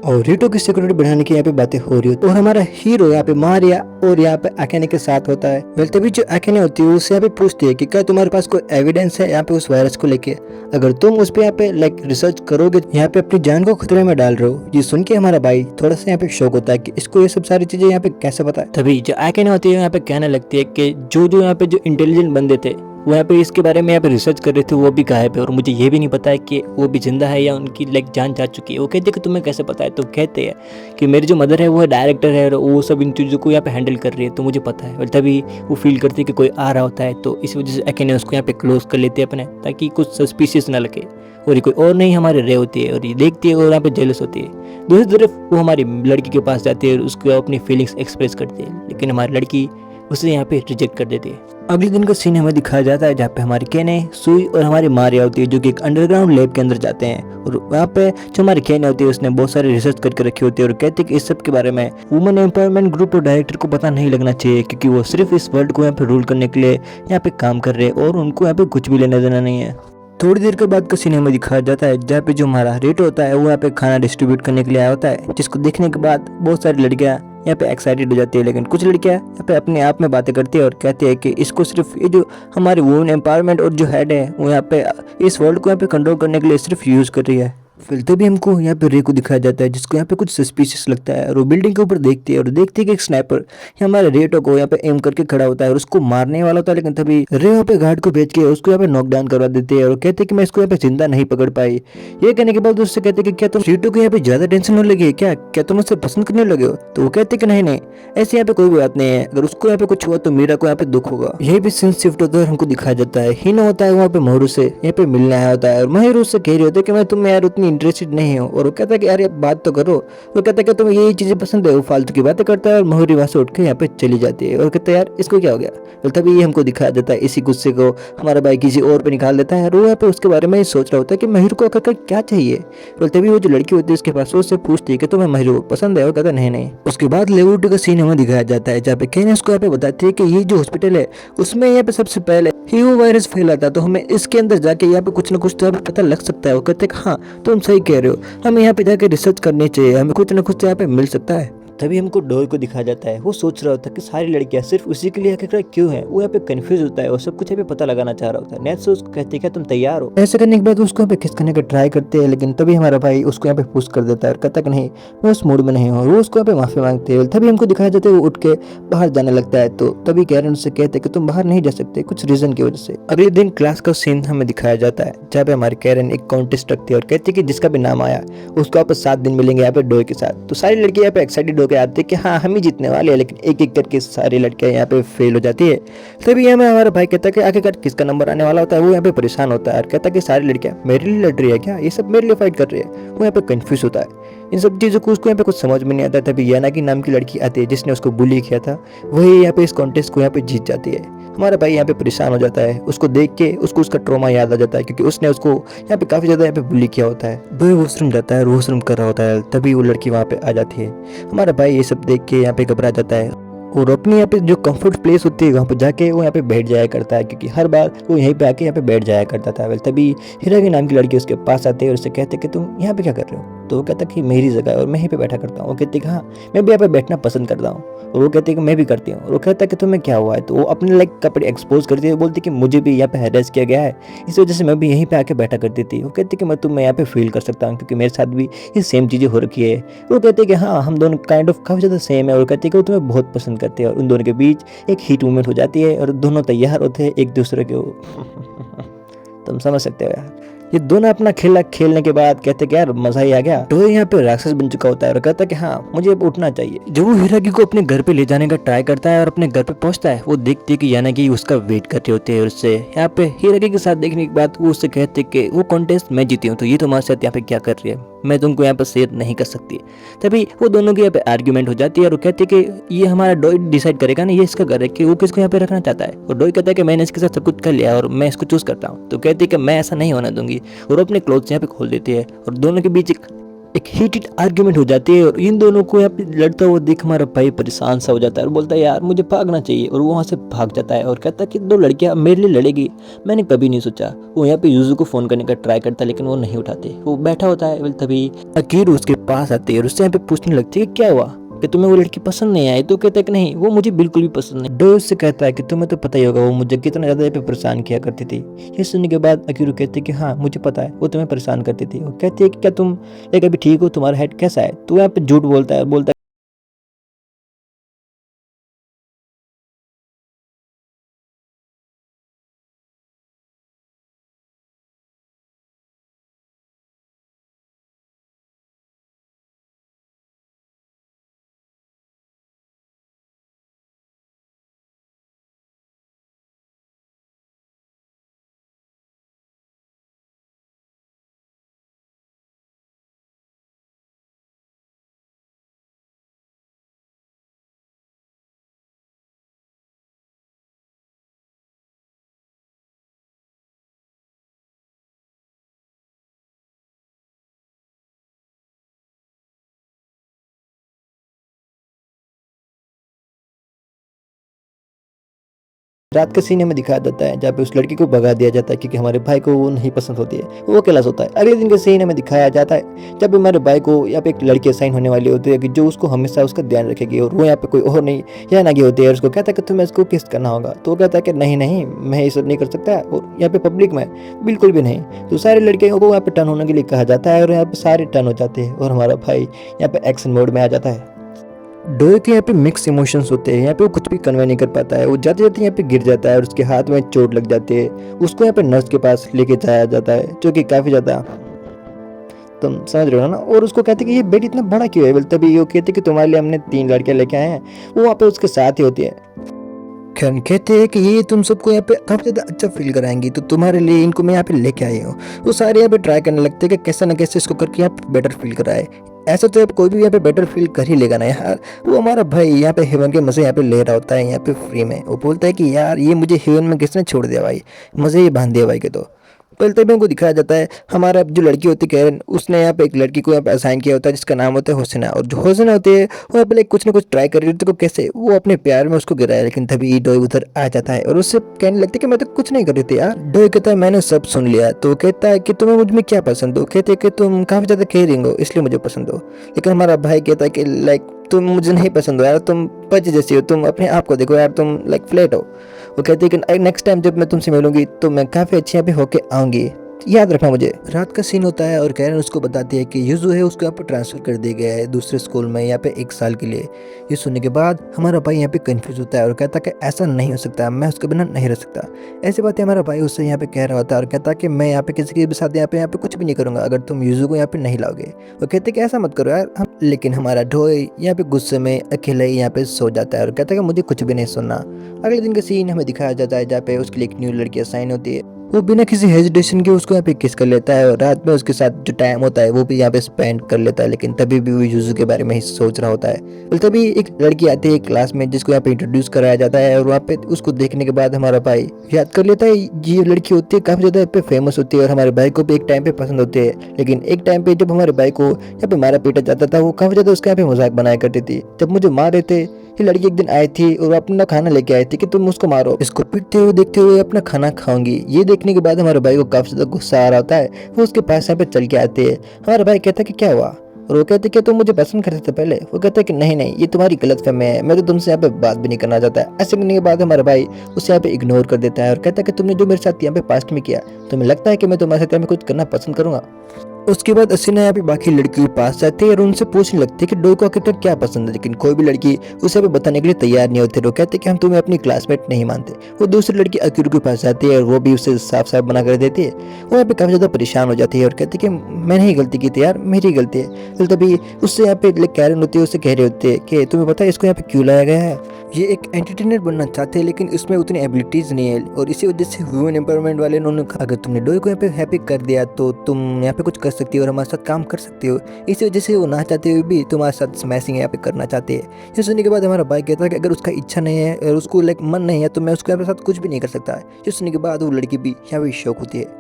और रियोटो की सिक्योरिटी बढ़ाने की यहाँ पे बातें हो रही होती है। और हमारा हीरो यहाँ पे मारिया और यहाँ पे अकेने के साथ होता है। वेल तभी जो अकेने होती है उससे यहाँ पे पूछती है कि क्या तुम्हारे पास कोई एविडेंस है यहाँ पे उस वायरस को लेके, अगर तुम उस पे यहाँ पे लाइक रिसर्च करोगे यहाँ पे अपनी जान को खतरे में डाल रहे हो। ये सुन के हमारा भाई थोड़ा सा यहाँ पे शौक होता है कि इसको ये सब सारी चीजें यहाँ पे कैसे पता है। तभी जो अकेने होती है यहाँ पे कहने लगती है कि जो यहाँ पे जो इंटेलिजेंट बंदे थे वो यहाँ पे इसके बारे में यहाँ पे रिसर्च कर रहे थे वो भी गायब है और मुझे ये भी नहीं पता है कि वो भी जिंदा है या उनकी लाइक जान जा चुकी है। वो कहते हैं कि तुम्हें कैसे पता है। तो कहते हैं कि मेरी जो मदर है वो डायरेक्टर है और वो सब इन चीज़ों को यहाँ पे हैंडल कर रही है तो मुझे पता है। और तभी वो फील करती है कि कोई आ रहा होता है तो इस वजह से अकेने उसको यहाँ पे क्लोज कर लेते हैं अपने, ताकि कुछ सस्पिशियस ना लगे। और ये कोई और नहीं हमारे रे होती है और ये देखती है और यहाँ पे जेलस होती है। दूसरी तरफ वो हमारी लड़की के पास जाती है और उसको अपनी फीलिंग्स एक्सप्रेस करती है लेकिन हमारी लड़की उसे यहाँ पे रिजेक्ट कर देती है। अगले दिन का सीन हमें दिखाया जाता है जहाँ पे हमारी केने, सुई और हमारी मारिया होती है जो कि एक अंडरग्राउंड लैब के अंदर जाते हैं। और वहाँ पे जो हमारी केने होती है उसने बहुत सारी रिसर्च करके रखी होती है और कहती है कि इस सब के बारे में वुमेन एम्पावरमेंट ग्रुप और डायरेक्टर को पता नहीं लगना चाहिए क्योंकि वो सिर्फ इस वर्ल्ड को यहाँ पे रूल करने के लिए यहाँ पे काम कर रहे हैं और उनको यहाँ पे कुछ भी लेना देना नहीं है। थोड़ी देर के बाद का सीन हमें दिखाया जाता है जहाँ पे जो हमारा रेट होता है वो यहाँ पे खाना डिस्ट्रीब्यूट करने के लिए आया होता है, जिसको देखने के बाद बहुत सारी लड़कियाँ यहाँ पे एक्साइटेड हो जाती है। लेकिन कुछ लड़कियाँ यहाँ पे अपने आप में बातें करती है और कहती है कि इसको सिर्फ ये जो हमारी वुमेन एम्पावरमेंट और जो हेड है वो यहाँ पे इस वर्ल्ड को यहाँ पे कंट्रोल करने के लिए सिर्फ यूज़ कर रही है। फिर तभी हमको यहाँ पे रे को दिखाया जाता है जिसको यहाँ पे कुछ सस्पिशियस लगता है और वो बिल्डिंग के ऊपर देखती है और देखती है कि एक स्नाइपर हमारे रेटो को यहाँ पे एम करके खड़ा होता है और उसको मारने वाला होता है, लेकिन तभी रे यहाँ पे गार्ड को भेज के उसको यहाँ पे नॉकडाउन करवा देती है और कहते हैं कि मैं इसको यहाँ पे जिंदा नहीं पकड़ पाई। ये कहने के बाद उससे कहते हैं कि क्या तुम रीटो को यहाँ पे ज्यादा टेंशन होने लगी है क्या तुम उससे पसंद करने लगे हो? तो वो कहते हैं कि नहीं नहीं, ऐसे यहाँ पे कोई बात नहीं है, अगर उसको यहाँ पे कुछ हुआ तो मीरा को यहाँ पे दुख होगा। यही भी सीन शिफ्ट होता है और हमको दिखाया जाता है हिना होता है वहाँ पे महरू से यहाँ पे मिलने आया होता है और महरू उससे कह रही होती है कि मैं तुम्हें यार उतनी इंटरेस्टेड नहीं हूँ, और वो कहता है कि यार बात तो करो। वो कहता है कि तुम्हें यही चीजें पसंद है, वो फालतू की बातें करता है और महरी वहां से उठ के यहाँ पे चली जाती है और कहता है यार इसको क्या हो गया। तो तभी ये हमको दिखाया जाता है इसी गुस्से को हमारा भाई किसी और पे निकाल देता है और वो यहाँ पे उसके बारे में सोच रहा होता है कि महरू को आखिर क्या चाहिए। तो तभी वो जो लड़की होती है उसके पास उससे पूछती है कि तुम्हें महरू पसंद है? वो कहता नहीं नहीं। उसके बाद लेवुड का सीन हमें दिखाया जाता है जहाँ पे केने उसको यहाँ पे बताती है कि ये जो हॉस्पिटल है उसमें यहाँ पे सबसे पहले हीओ वायरस फैला था, तो हमें इसके अंदर जाके यहाँ पे कुछ ना कुछ तो यहाँ पे पता लग सकता है। वो कहते हैं हाँ तुम सही कह रहे हो, हमें यहाँ पे जाके रिसर्च करनी चाहिए, हमें कुछ ना कुछ तो यहाँ पे मिल सकता है। तभी हमको डोर को दिखाया जाता है, वो सोच रहा होता है कि सारी लड़कियां सिर्फ उसी के लिए आखिरकार क्यों है। वो यहाँ पे कंफ्यूज होता है और सब कुछ यहाँ पे पता लगाना चाह रहा होता है। नेट से उसको कहते हैं क्या तुम तैयार हो? ऐसा करने के बाद उसको यहाँ पे किस करने का ट्राई करते हैं, लेकिन तभी हमारा भाई उसको यहाँ पे पुश कर देता है और कहता कि नहीं मैं उस मूड में नहीं हूँ, वो उसको यहाँ पे माफी मांगते हैं। तभी हमको दिखाया जाता है वो उठ के बाहर जाने लगता है, तो तभी कैरन से कहते हैं कि तुम बाहर नहीं जा सकते कुछ रीजन की वजह से। अगले दिन क्लास का सीन हमें दिखाया जाता है जहाँ पे हमारी कैरन एक कॉन्टेस्ट रखती है और कहती है कि जिसका भी नाम आया उसको आपस 7 दिन मिलेंगे यहाँ पे डोर के साथ। तो सारी लड़कियां यहाँ पे एक्साइटेड होकर आती है कि हाँ हम ही जीतने वाले हैं, लेकिन एक एक करके सारी लड़कियां यहाँ पे फेल हो जाती है। तभी यहाँ में हमारा भाई कहता है कि आखिरकार किसका नंबर आने वाला होता है। वो यहाँ पे परेशान होता है और कहता है कि सारी लड़कियां मेरे लिए लड़ रही है क्या, ये सब मेरे लिए फाइट कर रही है। वो यहाँ पे कंफ्यूज होता है इन सब चीज़ों को, उसको यहाँ पे कुछ समझ में नहीं आता। तभी याना की नाम की लड़की आती है जिसने उसको बुली किया था, वही यहाँ पे इस कॉन्टेस्ट को यहाँ पे जीत जाती है। हमारा भाई यहाँ पे परेशान हो जाता है, उसको देख के उसको उसका ट्रॉमा याद आ जाता है क्योंकि उसने उसको यहाँ पे काफी ज्यादा यहाँ पे बुली किया होता है। भाई वॉशरूम जाता है और वॉशरूम कर रहा होता है, तभी वो लड़की वहाँ पे आ जाती है। हमारा भाई ये सब देख के यहाँ पे घबरा जाता है और अपनी यहाँ पे जो कंफर्ट प्लेस होती है वहाँ पे जाके वो यहाँ पे बैठ जाया करता है, क्योंकि हर बार वो यहीं पे आके यहाँ पे बैठ जाया करता था। तभी हीरा की नाम की लड़की उसके पास आती है और उससे कहते कि तुम यहाँ पे क्या कर रहे हो? तो वो कहता कि मेरी जगह है और मैं यहीं पे बैठा करता हूँ। वो कहती कि हाँ मैं भी यहाँ पे बैठना पसंद करता हूँ। और वो कहती है कि मैं भी करती हूँ। और वो कहता है कि तुम्हें क्या हुआ है? तो वो अपने लाइक कपड़े एक्सपोज करती है, बोलती कि मुझे भी यहाँ पे हैरेस किया गया है, इस वजह से मैं भी यहीं पे आके बैठा करती थी। वो कहती कि मैं तुम्हें यहाँ पे फील कर सकता हूँ क्योंकि मेरे साथ भी ये सेम चीज़ें हो रखी है। वो कहते हैं कि हाँ हम दोनों काइंड ऑफ काफ़ी ज़्यादा सेम है। और कहते हैं कि वो तुम्हें बहुत पसंद करते हैं और उन दोनों के बीच एक हीट मूवमेंट हो जाती है और दोनों तैयार होते हैं एक दूसरे के तुम समझ सकते हो यार। ये दोनों अपना खेला खेलने के बाद कहते कि यार मजा ही आ गया। तो यहाँ पे राक्षस बन चुका होता है और कहता है कि हाँ मुझे अब उठना चाहिए। जब वो हिरागी को अपने घर पे ले जाने का ट्राई करता है और अपने घर पे पहुंचता है, वो देखती है कि यानागी उसका वेट कर रहे होते हैं। और उससे यहाँ पे हिरागी के साथ देखने के बाद वो उससे कहते कि वो कॉन्टेस्ट मैं जीती हूँ तो ये तुम्हारे साथ यहाँ पे क्या कर रही है, मैं तुमको यहाँ पर शेयर नहीं कर सकती। तभी वो दोनों की यहाँ पे आर्ग्यूमेंट हो जाती है और वो कहती है कि ये हमारा डोई डिसाइड करेगा ना, ये इसका घर है कि वो किसको यहाँ पे रखना चाहता है। और डोई कहता है कि मैंने इसके साथ सब कुछ कर लिया और मैं इसको चूज करता हूँ। तो कहती है कि मैं ऐसा नहीं होने दूंगी और अपने क्लोथ्स यहाँ पे खोल देती है और दोनों के बीच एक हीटेड आर्ग्यूमेंट हो जाती है। और इन दोनों को यहाँ पे लड़ता हुआ देख हमारा भाई परेशान सा हो जाता है और बोलता है यार मुझे भागना चाहिए। और वो वहाँ से भाग जाता है और कहता है कि 2 लड़कियां मेरे लिए लड़ेगी, मैंने कभी नहीं सोचा। वो यहाँ पे यूजू को फोन करने का ट्राई करता है लेकिन वो नहीं उठाते, वो बैठा होता है। तभी अकीर उसके पास आती है और उससे यहाँ पे पूछने लगती है कि क्या हुआ, कि तुम्हें वो लड़की पसंद नहीं आई? तो कहता है कि नहीं वो मुझे बिल्कुल भी पसंद नहीं। डोज से कहता है कि तुम्हें तो पता ही होगा वो मुझे कितना ज्यादा यहाँ पे परेशान किया करती थी। ये सुनने के बाद अकीरू कहती है कि हाँ मुझे पता है वो तुम्हें परेशान करती थी। वो कहती है कि क्या तुम एक अभी ठीक हो, तुम्हारा हेड कैसा है? तो यहाँ पे झूठ बोलता है, बोलता है रात का सीन हमें दिखाया जाता है जहाँ पे उस लड़की को भगा दिया जाता है क्योंकि हमारे भाई को वो नहीं पसंद होती है, वो अकेला सोता है। अगले दिन का सीन हमें दिखाया जाता है जब हमारे भाई को यहाँ पे एक लड़की असाइन होने वाली होती है कि जो उसको हमेशा उसका ध्यान रखेगी, और वो यहाँ पे कोई और नहीं यहाँ आगे होती है और उसको कहता है कि तुम्हें इसको किस करना होगा। तो वो कहता है कि नहीं नहीं, मैं ये सब नहीं कर सकता, और यहाँ पे पब्लिक में बिल्कुल भी नहीं। तो सारे लड़कियों को यहाँ पे टर्न होने के लिए कहा जाता है और यहाँ पे सारे टर्न हो जाते हैं और हमारा भाई यहाँ पे एक्शन मोड में आ जाता है। डोए के यहाँ पे मिक्स इमोशंस होते हैं, यहाँ पे वो कुछ भी कन्वे नहीं कर पाता है। वो जाते जाते यहाँ पे गिर जाता है और उसके हाथ में चोट लग जाती है। उसको यहाँ पे नर्स के पास लेके जाया जाता है जो कि काफ़ी ज़्यादा, तुम समझ रहे हो ना। और उसको कहते कि ये बेड इतना बड़ा क्यों है, बोलते तभी वो कहते कि तुम्हारे लिए हमने 3 लड़कियाँ लेके आए हैं। वो वहाँ पे उसके साथ ही होती है। खैर कहते हैं कि ये तुम सबको यहाँ पे काफ़ी ज़्यादा अच्छा फील कराएंगी, तो तुम्हारे लिए इनको मैं यहाँ पे लेके आई हूँ। वो सारे यहाँ पे ट्राई करने लगते हैं कि कैसे ना कैसे इसको करके यहाँ पे बेटर फील कराए। ऐसा तो कोई भी यहाँ पे बेटर फील कर ही लेगा ना यार। वो हमारा भाई यहाँ पे हेवन के मज़े यहाँ पे ले रहा होता है यहाँ पे फ्री में। वो बोलता है कि यार ये मुझे हेवन में किसने छोड़ दिया भाई, मज़े ही बांध दिया भाई के। तो पहले तभी हमको दिखाया जाता है हमारा जो लड़की होती है कैरन, उसने यहाँ पे एक लड़की को यहाँ पे असाइन किया होता है जिसका नाम होता है हुसैना। और जो हुसैना होती है वो यहाँ पे कुछ ना कुछ ट्राई कर रही होती है, कैसे वो अपने प्यार में उसको गिराया। लेकिन तभी डोई उधर आ जाता है और उससे कहने लगती है कि मैं तो कुछ नहीं कर रही थी यार। डोई कहता है मैंने सब सुन लिया। तो कहता है कि तुम्हें मुझ में क्या पसंद हो, कहते हैं कि तुम काफ़ी ज़्यादा केयरिंग हो इसलिए मुझे पसंद हो। लेकिन हमारा भाई कहता है कि लाइक तुम मुझे नहीं पसंद हो यार, तुम पच जैसी हो, तुम अपने आप को देखो यार, तुम लाइक फ्लैट हो। वो कहते हैं कि नेक्स्ट टाइम जब मैं तुमसे मिलूंगी तो मैं काफ़ी अच्छी यहाँ पे होके आऊँगी, याद रखना मुझे। रात का सीन होता है और कैरन उसको बताती है कि युजू है उसको यहाँ पे ट्रांसफर कर दिया गया है दूसरे स्कूल में यहाँ पे 1 साल के लिए। ये सुनने के बाद हमारा भाई यहाँ पे कंफ्यूज होता है और कहता है कि ऐसा नहीं हो सकता, मैं उसके बिना नहीं रह सकता। ऐसी बातें हमारा भाई उससे यहाँ पे कह रहा होता है और कहता है कि मैं यहाँ पे किसी के भी साथ यहाँ पे कुछ भी नहीं करूँगा अगर तुम युजू को यहाँ पे नहीं लाओगे। वो कहते कि ऐसा मत करो यार हम। लेकिन हमारा ढोई यहाँ पे गुस्से में अकेले यहाँ पे सो जाता है और कहता है कि मुझे कुछ भी नहीं सुनना। अगले दिन का सीन हमें दिखाया जाता है जहाँ पे उसके लिए एक न्यू लड़की असाइन होती है। वो बिना किसी हेजिटेशन के उसको यहाँ पे किस कर लेता है और रात में उसके साथ जो टाइम होता है वो भी यहाँ पे स्पेंड कर लेता है। लेकिन तभी भी वो युजू के बारे में ही सोच रहा होता है। तो तभी एक लड़की आती है क्लास में जिसको यहाँ पे इंट्रोड्यूस कराया जाता है और वहाँ पे उसको देखने के बाद हमारा भाई याद कर लेता है ये लड़की होती है काफ़ी ज़्यादा यहाँ पे फेमस होती है और हमारे भाई को भी एक टाइम पे पसंद होती है। लेकिन एक टाइम पे जब हमारे भाई को यहाँ पे मारा पीटा जाता था वो काफ़ी ज़्यादा उसका यहाँ पे मजाक बनाया करती थी। जब मुझे मार रहे थे ये लड़की एक दिन आई थी और अपना खाना लेके आई थी कि तुम उसको मारो, इसको पीटते हुए देखते हुए अपना खाना खाऊंगी। ये देखने के बाद हमारे भाई को काफी ज्यादा गुस्सा आ रहा होता है। वो उसके पास यहाँ पे चल के आते हैं। हमारा भाई कहता है कि क्या हुआ, और वो कहते कि तुम मुझे पसंद करते थे पहले। वो कहता है कि नहीं नहीं ये तुम्हारी गलतफहमी है, मैं तो तुमसे यहाँ पे बात भी नहीं करना चाहता। ऐसे करने के बाद हमारा भाई उसे यहाँ पे इग्नोर कर देता है और कहता है कि तुमने जो मेरे साथ यहाँ पे पास्ट में किया, तुम्हें लगता है कि मैं तुम्हारे साथ यहाँ पे कुछ करना पसंद करूंगा। उसके बाद असीना यहाँ पे बाकी लड़कियों के पास जाती है और उनसे पूछने लगती है कि डोई को आखिरकार क्या पसंद है। लेकिन कोई भी लड़की उसे यहाँ पे बताने के लिए तैयार नहीं होती। वो कहते कि हम तुम्हें अपनी क्लासमेट नहीं मानते। वो दूसरी लड़की अकीरू के पास जाती है और वो भी उसे साफ साफ बना कर देती है। वो यहाँ पे काफ़ी ज़्यादा परेशान हो जाती है और कहती है कि मैंने ही गलती की थी यार, मेरी गलती है। तो तभी उससे यहाँ पे कैरन होती है, उससे कह रही होती है कि तुम्हें पता है इसको यहाँ पे क्यों लाया गया है। ये एक एंटरटेनर बनना चाहते हैं लेकिन इसमें उतनी एबिलिटीज़ नहीं है और इसी वजह से वुमेन एम्पावरमेंट वाले उन्होंने कहा अगर तुमने डोई को यहाँ पे हैप्पी कर दिया तो तुम यहाँ पे कुछ कर सकती हो और हमारे साथ काम कर सकते हो। इसी वजह से वो ना चाहते हुए भी तुम्हारे साथ स्मैशिंग यहाँ पे करना चाहते हैं। ये सुनने के बाद हमारा भाई कहता है कि अगर उसका इच्छा नहीं है और उसको लाइक मन नहीं है तो मैं उसके साथ कुछ भी नहीं कर सकता है। ये सुनने के बाद वो लड़की भी यहाँ पे शौक होती है।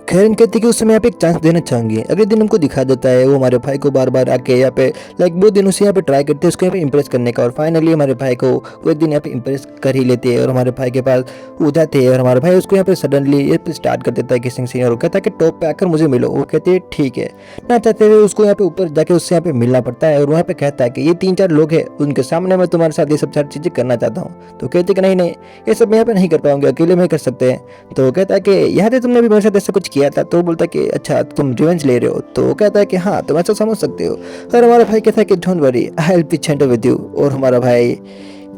खैरन कहती है कि उसे मैं यहाँ पे एक चांस देना चाहूंगी। अगले दिन हमको दिखा देता है वो हमारे भाई को बार बार आके यहाँ पे लाइक 2 दिन उसे यहाँ पे ट्राई करते हैं उसको यहाँ पे इम्प्रेस करने का। और फाइनली हमारे भाई को वो एक दिन यहाँ पे इम्प्रेस कर ही लेते हैं और हमारे भाई के पास वो जाते हैं और हमारे भाई उसको यहाँ पे सडनली ये पे स्टार्ट कर देता है किसिंग सीन और कहता है कि टॉप पे आकर मुझे मिलो। वो कहते हैं ठीक है। ना चाहते हुए उसको यहाँ पे ऊपर जाके उससे यहाँ पे मिलना पड़ता है और वहाँ पे कहता है कि ये 3-4 लोग हैं उनके सामने मैं तुम्हारे साथ ये सब सारी चीज़ें करना चाहता हूँ। तो कहते कि नहीं नहीं ये सब मैं यहाँ पे नहीं कर पाऊंगी, अकेले में कर सकते हैं। तो कहता है कि याद है तुमने भी मेरे साथ ऐसा कुछ किया था। तो बोलता है कि अच्छा तुम रिवेंज ले रहे हो। तो कहता है कि हाँ तुम ऐसा समझ सकते हो। और हमारा भाई कहता है कि don't worry I will be gentle with you. और हमारा भाई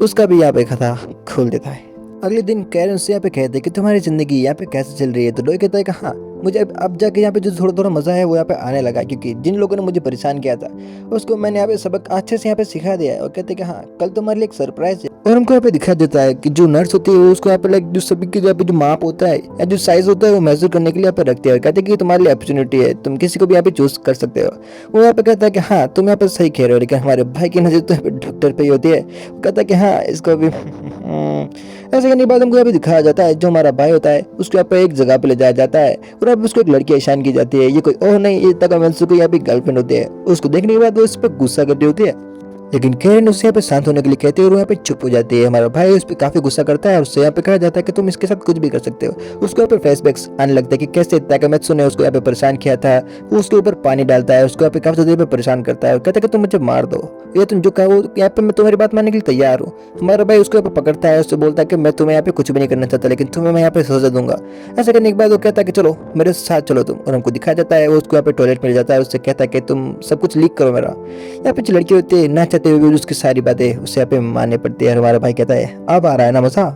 उसका भी यहाँ पे खाता खोल देता है। अगले दिन कैरन से यहाँ पे कहते हैं कि तुम्हारी जिंदगी यहाँ पे कैसे चल रही है। तो डोई कहता है कि हाँ मुझे अब जाके यहाँ पे जो थोड़ा थोड़ा मज़ा है वो यहाँ पे आने लगा क्योंकि जिन लोगों ने मुझे परेशान किया था उसको मैंने यहाँ पे सबक अच्छे से यहाँ पे सिखा दिया है। और कहते हैं कि हाँ कल तुम्हारे लिए एक सरप्राइज है। और हमको यहाँ पे दिखा देता है कि जो नर्स होती है वो उसको यहाँ पे लाइक जो सभी के यहाँ पे जो माप होता है या जो साइज होता है वो मेजर करने के लिए यहाँ पे रखती है। और कहते हैं कि तुम्हारे लिए अपॉर्चुनिटी है, तुम किसी को भी यहाँ पे चूज कर सकते हो। वो यहाँ पे कहता है कि हाँ तुम यहाँ पे सही कह रहे हो। लेकिन हमारे भाई की नजर तो यहाँ पे डॉक्टर पे ही होती है। कहता है कि हाँ इसको भी ऐसे करने के बाद हमको यहाँ पे दिखाया जाता है जो हमारा भाई होता है उसको यहाँ पे एक जगह पे ले जाया जाता है और अब उसको एक लड़की ईशान की जाती है। ये कोई और नहीं, ये तका मंसू की यहाँ पे गर्लफ्रेंड होती है। उसको देखने के बाद वो उस पर गुस्सा करती होती है। लेकिन कैरन उससे यहाँ पे शांत होने के लिए कहती है और यहाँ पे चुप हो जाती है। हमारा भाई उस पर काफी गुस्सा करता है और उससे यहाँ पे कहा जाता है कि तुम इसके साथ कुछ भी कर सकते हो। उसको यहाँ पे फ्लैशबैक्स आने लगता है कि कैसे ताकामेत्सु ने उसको यहाँ पे परेशान किया था। वो उसके ऊपर पानी डालता है, उसको यहाँ पे काफी ज्यादा परेशान करता है और कहता है कि तुम मुझे मार दो, ये तुम जो कहो यहाँ पे मैं तुम्हारी बात मानने के लिए तैयार हूँ। हमारा भाई उसको यहाँ पे पकड़ता है, उससे बोलता है कि मैं तुम्हें यहाँ पे कुछ भी नहीं करना चाहता, लेकिन तुम्हें मैं यहाँ पे सजा दूंगा। ऐसा करने के बाद वो कहता है कि चलो मेरे साथ चलो तुम, और हमको दिखाया जाता है वो उसको यहाँ पे टॉयलेट में जाता है। उससे कहता है कि तुम सब कुछ लीक करो मेरा। यहाँ पे जो लड़की होती है ना चाहते हुए भी उसकी सारी बातें उससे यहाँ पे माननी पड़ती है। हमारा भाई कहता है अब आ रहा है ना मजा।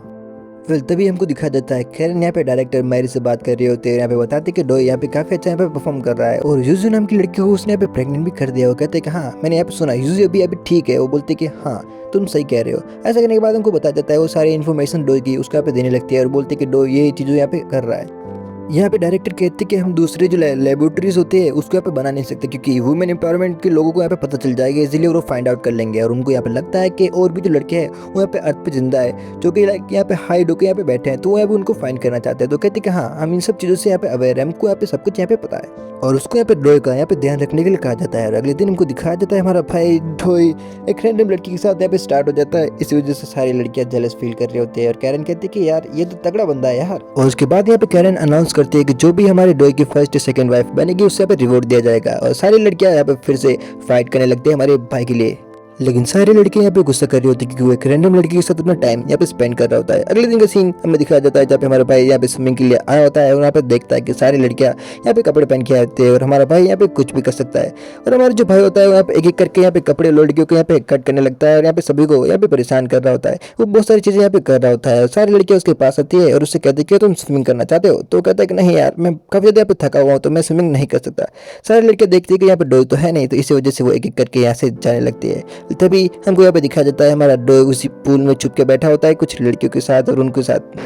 फिर तभी हमको दिखा जाता है कैरन यहाँ पे डायरेक्टर मैरी से बात कर रही होती है। यहाँ पे बताते कि डोई यहाँ पे काफी अच्छा यहाँ पे परफॉर्म कर रहा है और यूजू नाम की लड़की को उसने यहाँ पे प्रेग्नेंट भी कर दिया। वो कहते हैं कि हाँ मैंने यहाँ पे सुना यूजू अभी अभी ठीक है। वो बोलते कि हाँ तुम सही कह रहे हो। ऐसा करने के बाद हमको बताया जाता है वो सारी इन्फॉर्मेशन डोई की उसको यहाँ पे देने लगती है और बोलते कि डोई ये चीज़ों यहाँ पे कर रहा है। यहाँ पे डायरेक्टर कहते हैं कि हम दूसरे जो लेबोरेटरीज होते हैं उसको यहाँ पे बना नहीं सकते क्योंकि वुमेन एम्पावरमेंट के लोगों को यहाँ पे पता चल जाएगा, इसलिए वो फाइंड आउट कर लेंगे। और उनको यहाँ पे लगता है कि और भी जो लड़के हैं वो यहाँ पे अर्थ पे जिंदा है जो कि लाइक यहाँ पे हाइड होकर यहाँ पे बैठे हैं, तो वो यहाँ पे उनको फाइंड करना चाहते हैं। तो कहते हैं कि हाँ हम इन सब चीज़ों से यहाँ पे अवेयर है, हमको यहाँ पे सब कुछ यहाँ पे पता है और उसको यहाँ पे डोई का यहाँ पे ध्यान रखने के लिए कहा जाता है। और अगले दिन हमको दिखाया जाता है हमारा भाई डोई एक रैंडम लड़की के साथ यहाँ पे स्टार्ट हो जाता है। इसी वजह से सारी लड़कियां जेलस फील कर रही होती है और कैरन कहती है कि यार ये तो तगड़ा बंदा है यार। और उसके बाद यहाँ पे कैरन अनाउंस करती है कि जो भी हमारे डोई की फर्स्ट सेकंड वाइफ बनेगी उससे यहाँ पे रिवॉर्ड दिया जाएगा। और सारी लड़कियां यहाँ पे फिर से फाइट करने लगती है हमारे भाई के लिए। लेकिन सारी लड़कियां यहाँ पे गुस्सा कर रही होती है क्योंकि वो एक रैंडम लड़की के साथ अपना टाइम यहाँ पे स्पेंड कर रहा होता है। अगले दिन का सीन हमें दिखाया जाता है जहाँ पे हमारा भाई यहाँ पे स्विमिंग के लिए आया होता है और यहाँ पे देखता है कि सारी लड़कियां यहाँ पे कपड़े पहन के आते हैं और हमारा भाई यहाँ पे कुछ भी कर सकता है। और हमारा जो भाई होता है यहाँ पे एक एक करके यहाँ पे कपड़े लड़कियों को यहाँ पे कट करने लगता है और यहाँ पे सभी को यहाँ पे परेशान कर रहा होता है। वो बहुत सारी चीजें यहाँ पे कर रहा होता है। सारी लड़कियां उसके पास आती है और उससे कहती है कि तुम स्विमिंग करना चाहते हो, तो कहता है कि नहीं यार मैं काफी ज्यादा यहाँ पे थका हुआ हूँ तो मैं स्विमिंग नहीं कर सकता। सारी लड़कियां देखती है कि यहाँ पे डोई तो है नहीं, तो इसी वजह से वो एक एक करके यहाँ से जाने लगती है। तभी हमको यहाँ पे दिखाया जाता है हमारा डोई उसी पूल में छुप के बैठा होता है कुछ लड़कियों के साथ और उनके साथ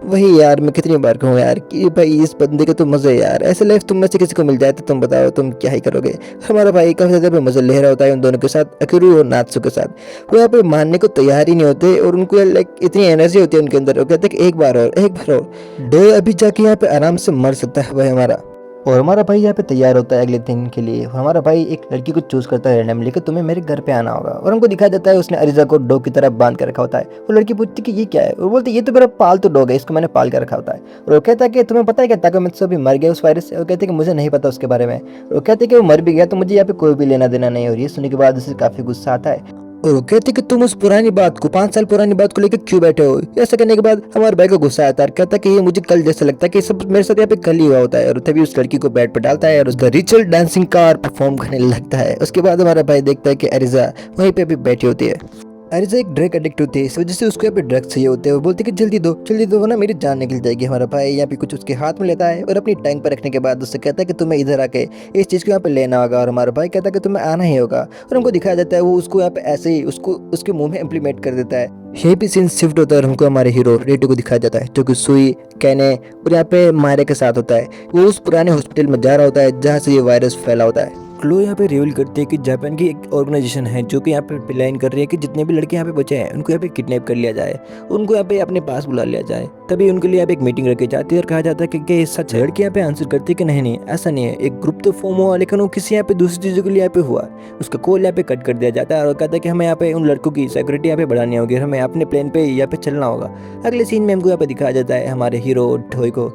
वही यार मैं कितनी बार कहूँ यार कि भाई इस बंदे के तो मजे यार, ऐसे लाइफ तुम में से किसी को मिल जाए तो तुम बताओ तुम क्या ही करोगे। हमारा भाई काफी ज्यादा मजे ले रहा होता है उन दोनों के साथ, अकिरू और नात्सु के साथ। वो यहाँ पे मानने को तैयार ही नहीं होते और उनको लाइक इतनी एनर्जी होती है उनके अंदर, वो कहते हैं कि एक बार और डोई अभी जाके यहाँ पे आराम से मर सकता है भाई हमारा। और हमारा भाई यहाँ पे तैयार होता है अगले दिन के लिए। हमारा भाई एक लड़की को चूज करता है रैंडमली कि तुम्हें मेरे घर पे आना होगा और हमको दिखाया जाता है उसने अरिजा को डॉग की तरह बांध कर रखा होता है। वो लड़की पूछती है कि ये क्या है, और बोलते ये तो मेरा पालतू डॉग है, इसको मैंने पाल कर रखा होता है। और वो कहता है कि तुम्हें पता है कि ताकामित्सु अभी मर गया उस वायरस से। वो कहते हैं कि मुझे नहीं पता उसके बारे में। और वो कहते हैं कि वो मर भी गया तो मुझे यहाँ पे कोई भी लेना देना नहीं। और ये सुनने के बाद उसे काफी गुस्सा आता है और वो कहते कि तुम उस पुरानी बात को 5 साल पुरानी बात को लेकर क्यों बैठे हो। ऐसा करने के बाद हमारे भाई को गुस्सा आता है, कहता है कि ये मुझे कल जैसा लगता है कि सब मेरे साथ यहाँ पे कल ही हुआ होता है। और तभी उस लड़की को बेड पर डालता है और उसका रिचुअल डांसिंग कार परफॉर्म करने लगता है। उसके बाद हमारा भाई देखता है कि अरिजा वहीं पे भी बैठी होती है। अरिजा एक ड्रग एडिक्ट होती है, इस वजह से उसको यहाँ पे ड्रग्स चाहिए होते हैं। वो बोलते हैं कि जल्दी दो वरना मेरी जान निकल जाएगी। हमारा भाई यहाँ पे कुछ उसके हाथ में लेता है और अपनी टैंक पर रखने के बाद उससे कहता है कि तुम्हें इधर आके इस चीज़ को यहाँ पे लेना होगा। और हमारा भाई कहता है कि तुम्हें आना ही होगा। और हमको दिखाया जाता है वो उसको यहाँ पे ऐसे ही उसको उसके मुंह में इम्प्लीमेंट कर देता है। यही भी सीन शिफ्ट होता है और हमको हमारे हीरो रेटू को दिखाया जाता है जो कि सुई कहने और यहाँ पे मायरे के साथ होता है। वो उस पुराने हॉस्पिटल में जा रहा होता है जहाँ से ये वायरस फैला होता है। क्लो यहाँ पे रिवील करती है कि जापान की एक ऑर्गेनाइजेशन है जो कि यहाँ पे प्लान कर रही है कि जितने भी लड़के यहाँ पे बचे हैं उनको यहाँ पे किडनैप कर लिया जाए, उनको यहाँ पे अपने पास बुला लिया जाए। तभी उनके लिए यहाँ पे एक मीटिंग रखी जाती है और कहा जाता है कि सच है। लड़के यहाँ पे आंसर करती है कि नहीं ऐसा नहीं है, एक ग्रुप तो फॉर्म हुआ लेकिन वो किसी यहाँ पे दूसरी चीज़ों के लिए यहाँ पे हुआ। उसका कॉल यहाँ पे कट कर दिया जाता है और कहता है कि हमें यहाँ पे उन लड़कों की सिक्योरिटी यहाँ पे बढ़ानी होगी, हमें अपने प्लेन पे यहाँ पे चलना होगा। अगले सीन में हमको यहाँ पे दिखाया जाता है हमारे हीरो डोई को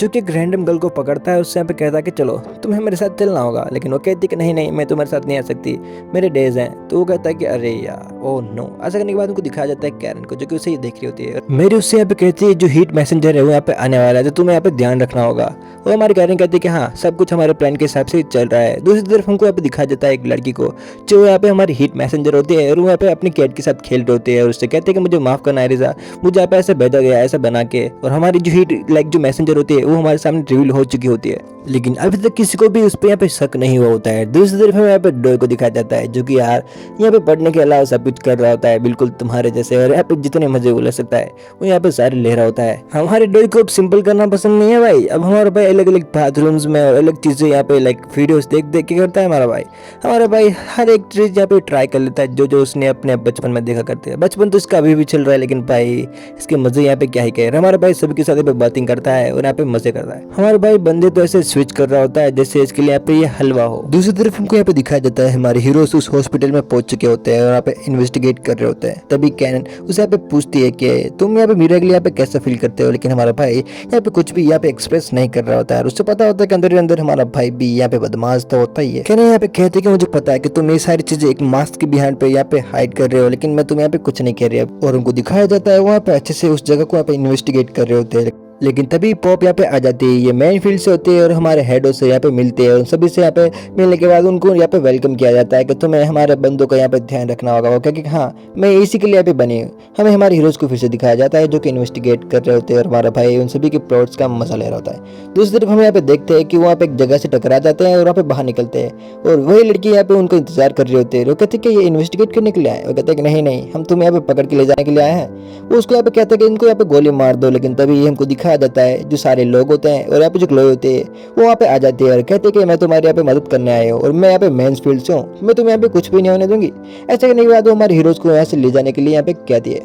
जो कि एक रैंडम गर्ल को पकड़ता है, उससे यहाँ पे कहता है कि चलो तुम्हें मेरे साथ चलना होगा। लेकिन वो कहती है कि नहीं मैं तुम्हारे साथ नहीं आ सकती, मेरे डेज हैं। तो वो कहता है कि अरे यार ओह नो। ऐसा करने के बाद उनको दिखाया जाता है कैरन को जो कि उसे ये देख रही होती है। मेरी उससे यहाँ पे कहती है जो हीट मैसेंजर है वो यहाँ पे आने वाला है तो तुम्हें यहाँ पे ध्यान रखना होगा। वो हमारी कैरन कहती है कि हाँ सब कुछ हमारे प्लान के हिसाब से चल रहा है। दूसरी तरफ हमको यहाँ पे दिखाया जाता है एक लड़की को जो यहाँ पे हमारी हीट मैसेंजर होती है और वो यहाँ पे अपनी कैट के साथ खेल रहे होते हैं और उससे कहते हैं कि मुझे माफ करना है रिजा, मुझे यहाँ पे ऐसे भेजा गया ऐसा बना के। और हमारी जो हीट लाइक जो मैसेंजर होती है वो हमारे सामने हो चुकी होती है लेकिन अभी तक किसी को भी उस पे यहाँ पे शक नहीं हुआ होता है। दूसरी तरफ हमें यहाँ पे डोई को दिखाया जाता है जो कि यार यहाँ पे पढ़ने के अलावा सब कुछ कर रहा होता है बिल्कुल तुम्हारे जैसे, और यहाँ पे जितने मजे वो ले सकता है वो यहाँ पे सारे ले रहा होता है। हमारे डोई को अब सिंपल करना पसंद नहीं है भाई, अब हमारा भाई अलग अलग बाथरूम्स में और अलग चीजें यहाँ पे लाइक वीडियोस देख देख के करता है। हमारा भाई हर एक चीज यहाँ पे ट्राई कर लेता है जो उसने अपने बचपन में देखा करते हैं। बचपन तो इसका अभी भी चल रहा है लेकिन भाई इसके मजे यहाँ पे क्या ही कह रहे। हमारा भाई सबके साथ यहाँ पे बातिंग करता है और यहाँ पे मजे कर रहा है। हमारे भाई बंदे तो ऐसे स्विच कर रहा होता है जैसे इसके लिए यहाँ पे ये हलवा हो। दूसरी तरफ हमको यहाँ पे दिखाया जाता है हमारे हीरोज उस हॉस्पिटल में पहुंच चुके होते हैं और यहाँ पे इन्वेस्टिगेट कर रहे होते हैं। तभी कैनन उसे यहाँ पे पूछती है कि तुम यहाँ पे मीरा के लिए यहाँ पे कैसा फील करते हो, लेकिन हमारा भाई यहाँ पे कुछ भी यहाँ पे एक्सप्रेस नहीं कर रहा होता है। उससे पता होता है कि अंदर ही अंदर हमारा भाई भी यहाँ पे बदमाश तो होता ही है। कैनन यहाँ पे कहते कि मुझे पता है कि तुम ये सारी चीजें एक मास्क के बिहाइंड पे यहाँ पे हाइड कर रहे हो, लेकिन मैं तुम्हें यहाँ पे कुछ नहीं कह रही। और उनको दिखाया जाता है वहाँ पे अच्छे से उस जगह को यहाँ पे इन्वेस्टिगेट कर रहे होते हैं। लेकिन तभी पॉप यहाँ पे आ जाती है। ये मेन फील्ड से होते हैं और हमारे हेडों से यहाँ पे मिलते हैं और सभी से यहाँ पे मिलने के बाद उनको यहाँ पे वेलकम किया जाता है कि तुम्हें हमारे बंदों का यहाँ पे ध्यान रखना होगा, क्योंकि हाँ मैं इसी के लिए यहाँ पे बनी हूँ। हमें हमारे हीरोज को फिर से दिखाया जाता है जो कि इन्वेस्टिगेट कर रहे होते हैं और हमारा भाई उन सभी के प्लॉट्स का मजा ले रहा होता है। दूसरी तरफ हम यहाँ पे देखते हैं कि वहाँ पे एक जगह से टकरा जाते हैं और वहाँ पे बाहर निकलते हैं और वही लड़की यहाँ पे उनको इंतजार कर रही होती है। वो कहते हैं कि ये इन्वेस्टिगेट करने के लिए आए। वो कहते हैं कि नहीं नहीं, हम तुम्हें यहाँ पे पकड़ के ले जाने के लिए आए हैं। वो उसको यहाँ पे कहते हैं कि इनको यहाँ पे गोली मार दो, लेकिन तभी हमको दिखाया जाता है जो सारे लोग होते हैं और यहाँ पे जो क्लोई होते हैं वो वहाँ पे आ जाते हैं और कहते हैं कि मैं तुम्हारे यहाँ पे मदद करने आया हूँ और मैं यहाँ पे मेंस फील्ड से हूँ, मैं तुम्हें यहाँ पे कुछ भी नहीं होने दूंगी। ऐसा करने के बाद वो हमारे हीरोज को यहाँ से ले जाने के लिए यहाँ पे कहती है।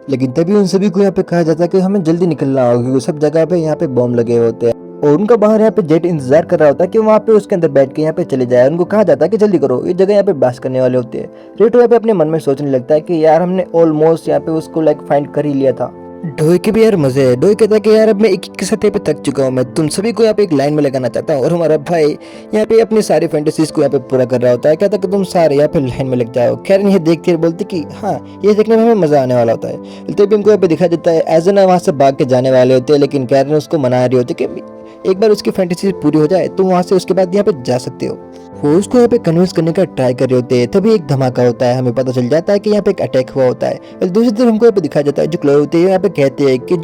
लेकिन तभी उन सभी को यहाँ पे कहा जाता है कि हमें जल्दी निकलना होगा क्योंकि सब जगह पे यहाँ पे बॉम्ब लगे होते हैं और उनका बाहर यहाँ पे जेट इंतजार कर रहा होता है कि वहाँ पे उसके अंदर बैठ के यहाँ पे चले जाए। उनको कहा जाता है कि जल्दी करो, ये जगह यहाँ पे ब्लास्ट करने वाले होते हैं। रेटो यहाँ पे अपने मन में सोचने लगता है कि यार हमने ऑलमोस्ट यहाँ पे उसको फाइंड कर ही लिया था। डोई के भी यार मजे है। डोई कहता है कि यार अब मैं एक के साथ यहाँ पे थक चुका हूँ, मैं तुम सभी को यहाँ पे एक लाइन में लगाना चाहता हूँ। और हमारा भाई यहाँ पे अपनी सारी फैंटेसीज को यहाँ पे पूरा कर रहा होता है। कहता है कि तुम सारे यहाँ पे लाइन में लग जाओ। कैरन ये देखती है, बोलती कि हाँ ये देखने में हमें मजा आने वाला होता है। तभी हमको यहाँ पे दिखा देता है एजना वहाँ से भाग के जाने वाले होते हैं, लेकिन कैरन उसको मना रही होती है कि एक बार उसकी फैंटेसी पूरी हो जाए तो वहाँ से उसके बाद यहाँ पे जा सकते हो। वो उसको यहाँ पे कन्विंस करने का ट्राई कर रहे होते हैं। तभी एक धमाका होता है, हमें पता चल जाता है कि यहाँ पे एक अटैक हुआ होता है। दूसरी तरफ हमको यहाँ पे दिखाया जाता है जो क्लोई होते हैं यहाँ पे कहते हैं कि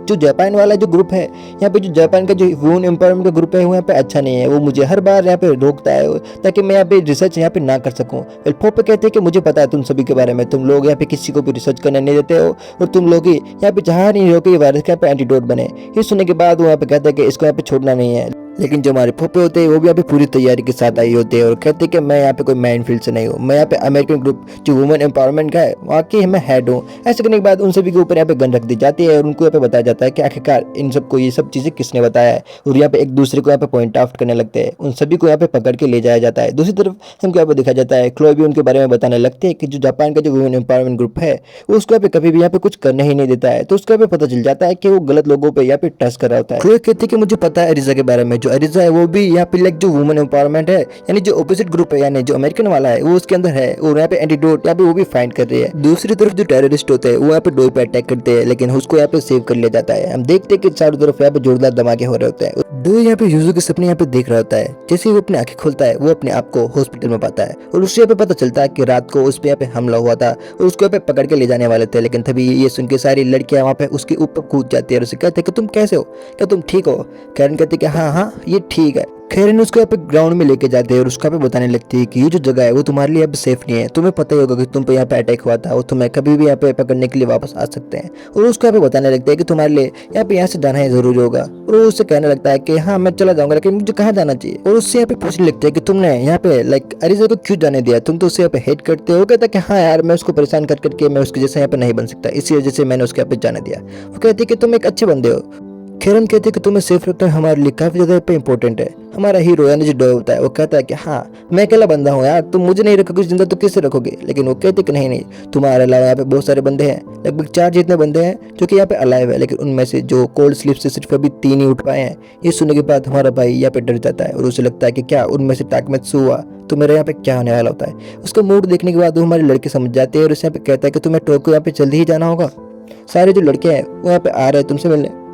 जो जापान वाला जो ग्रुप है यहाँ पे, जो जापान का जो वुमेन एम्पावरमेंट का ग्रुप है वो यहाँ पे अच्छा नहीं है। वो मुझे हर बार यहाँ पे रोकता है ताकि मैं यहाँ पे रिसर्च यहाँ पे ना कर सकूँ। पोप कहते हैं कि मुझे पता है तुम सभी के बारे में, तुम लोग यहाँ पे किसी को भी रिसर्च करने नहीं देते हो और तुम लोग ही यहाँ पे जहाँ नहीं हो कि ये वायरस का यहाँ पे एंटीडोट बने। ये सुनने के बाद वो यहाँ पे कहते हैं कि इसको यहाँ पे छोड़ना नहीं है। लेकिन जो हमारे फूफे होते हैं वो भी यहाँ पे पूरी तैयारी के साथ आई होते हैं और कहते हैं कि मैं यहाँ पे कोई मैन फील्ड से नहीं हूँ, मैं यहाँ पे अमेरिकन ग्रुप जो वुमेन एम्पावरमेंट का है वहाँ की मैं हेड हूँ। ऐसे करने के बाद उन सभी के ऊपर यहाँ पे गन रख दी जाती है और उनको यहाँ पे बताया जाता है कि आखिरकार इन सबको ये सब चीजें किसने बताया है और यहाँ पे एक दूसरे को यहाँ पे पॉइंट आउट करने लगते हैं। उन सभी को यहाँ पे पकड़ के ले जाया जाता है। दूसरी तरफ हमको यहाँ पे दिखाया जाता है क्लोई भी उनके बारे में बताने लगते हैं कि जो जापान का जो वुमेन एम्पावरमेंट ग्रुप है वो उसको यहाँ पे कभी भी यहाँ पे कुछ करने ही नहीं देता है। तो उसको यहाँ पे पता चल जाता है कि वो गलत लोगों पर यहाँ पे टच कर रहा होता है। क्लोई कहती है कि मुझे पता है अरिजा के बारे में, जो अरिजा है वो भी यहाँ पे जो वुमेन एम्पावरमेंट है यानी जो ऑपोजिट ग्रुप है यानी जो अमेरिकन वाला है वो उसके अंदर है और यहाँ पे एंटीडोट यहाँ पे वो भी फाइंड कर रही है। दूसरी तरफ जो टेररिस्ट होते हैं वो यहाँ पे डोई पे अटैक करते हैं, लेकिन उसको यहाँ पे सेव कर लिया जाता है। हम देखते हैं कि चारों तरफ यहाँ पे जोरदार धमाके हो रहे होते हैं। डोई यहाँ पे यूजू के सपने यहाँ पे देख रहा होता है। जैसे वो अपनी आंखें खोलता है वो अपने आप को हॉस्पिटल में पाता है और उससे यहाँ पे पता चलता है कि रात को उस पे यहाँ पे हमला हुआ था और उसको यहाँ पे पकड़ के ले जाने वाले थे। लेकिन तभी ये सुन के सारी लड़कियां वहाँ पे उसके ऊपर कूद जाती है और उसे कहते हैं कि तुम कैसे हो, क्या तुम ठीक हो। कैरन कहती है कि हाँ हाँ ये ठीक है। कैरन उसको यहाँ पे ग्राउंड में लेके जाते हैं और उसको यहाँ पे बताने लगती है कि ये जो जगह है वो तुम्हारे लिए अब सेफ नहीं है। तुम्हें पता ही होगा कि तुम पे यहाँ पे अटैक हुआ था और तुम्हें कभी भी यहाँ पे पकड़ने के लिए वापस आ सकते हैं। और उसको यहाँ पे बताने लगता है कि तुम्हारे लिए यहाँ से जाना है जरूरी होगा। और वो उससे कहने लगता है कि हाँ मैं चला जाऊंगा, लेकिन मुझे कहाँ जाना चाहिए। और उससे यहाँ पे पूछने लगता है कि तुमने यहाँ पे अरिजा को क्यों जाने दिया, तुम तो उससे यहाँ पे हेट करते हो। कहता है कि हाँ यार मैं उसको परेशान कर करके मैं उसके जैसे यहाँ पे नहीं बन सकता, इसी वजह से मैंने उसके यहाँ पे जाने दिया। वो कहती है कि तुम एक अच्छे बंदे हो। कैरन कहते हैं कि तुम्हें सेफ रखना हमारे लिए काफी ज्यादा पे इंपॉर्टेंट है। हमारा हीरो यानी जो डोई होता है वो कहता है कि हाँ मैं अकेला बंदा हूँ यार, तुम मुझे नहीं रखोगे जिंदा तो किससे रखोगे। लेकिन वो कहते कि नहीं तुम्हारे अलावा यहाँ पे बहुत सारे बंदे हैं, लगभग 4 जितने बंदे हैं जो कि यहाँ पे अलाइव है, लेकिन उनमें से जो कोल्ड स्लीप से सिर्फ अभी 3 ही उठ पाए हैं। ये सुनने के बाद हमारा भाई यहाँ पे डर जाता है और उसे लगता है कि क्या उनमें से टाकमेत्सु हुआ तो मेरे यहाँ पे क्या होने वाला होता है। उसका मूड देखने के बाद वो हमारे लड़के समझ जाते हैं और उसे यहाँ पे कहता है कि तुम्हें टोक्यो यहाँ पे जल्दी ही जाना होगा, सारे जो लड़के हैं वो यहाँ पे आ रहे हैं तुमसे मिलने।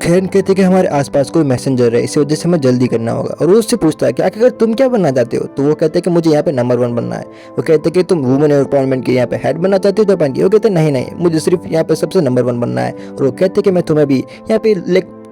कैरन कहते हैं कि हमारे आसपास कोई मैसेंजर है, इसी वजह से हमें जल्दी करना होगा। और वो उससे पूछता है कि आखिर तुम क्या बनना चाहते हो। तो वो कहते हैं कि मुझे यहाँ पे नंबर 1 बनना है। वो कहते हैं कि तुम वुमेन एम्पावरमेंट के यहाँ पे हेड बनना चाहते हो जापान की। वो कहते हैं नहीं मुझे सिर्फ यहाँ पे सबसे नंबर 1 बनना है। और वो कहते हैं कि मैं तुम्हें भी यहाँ पे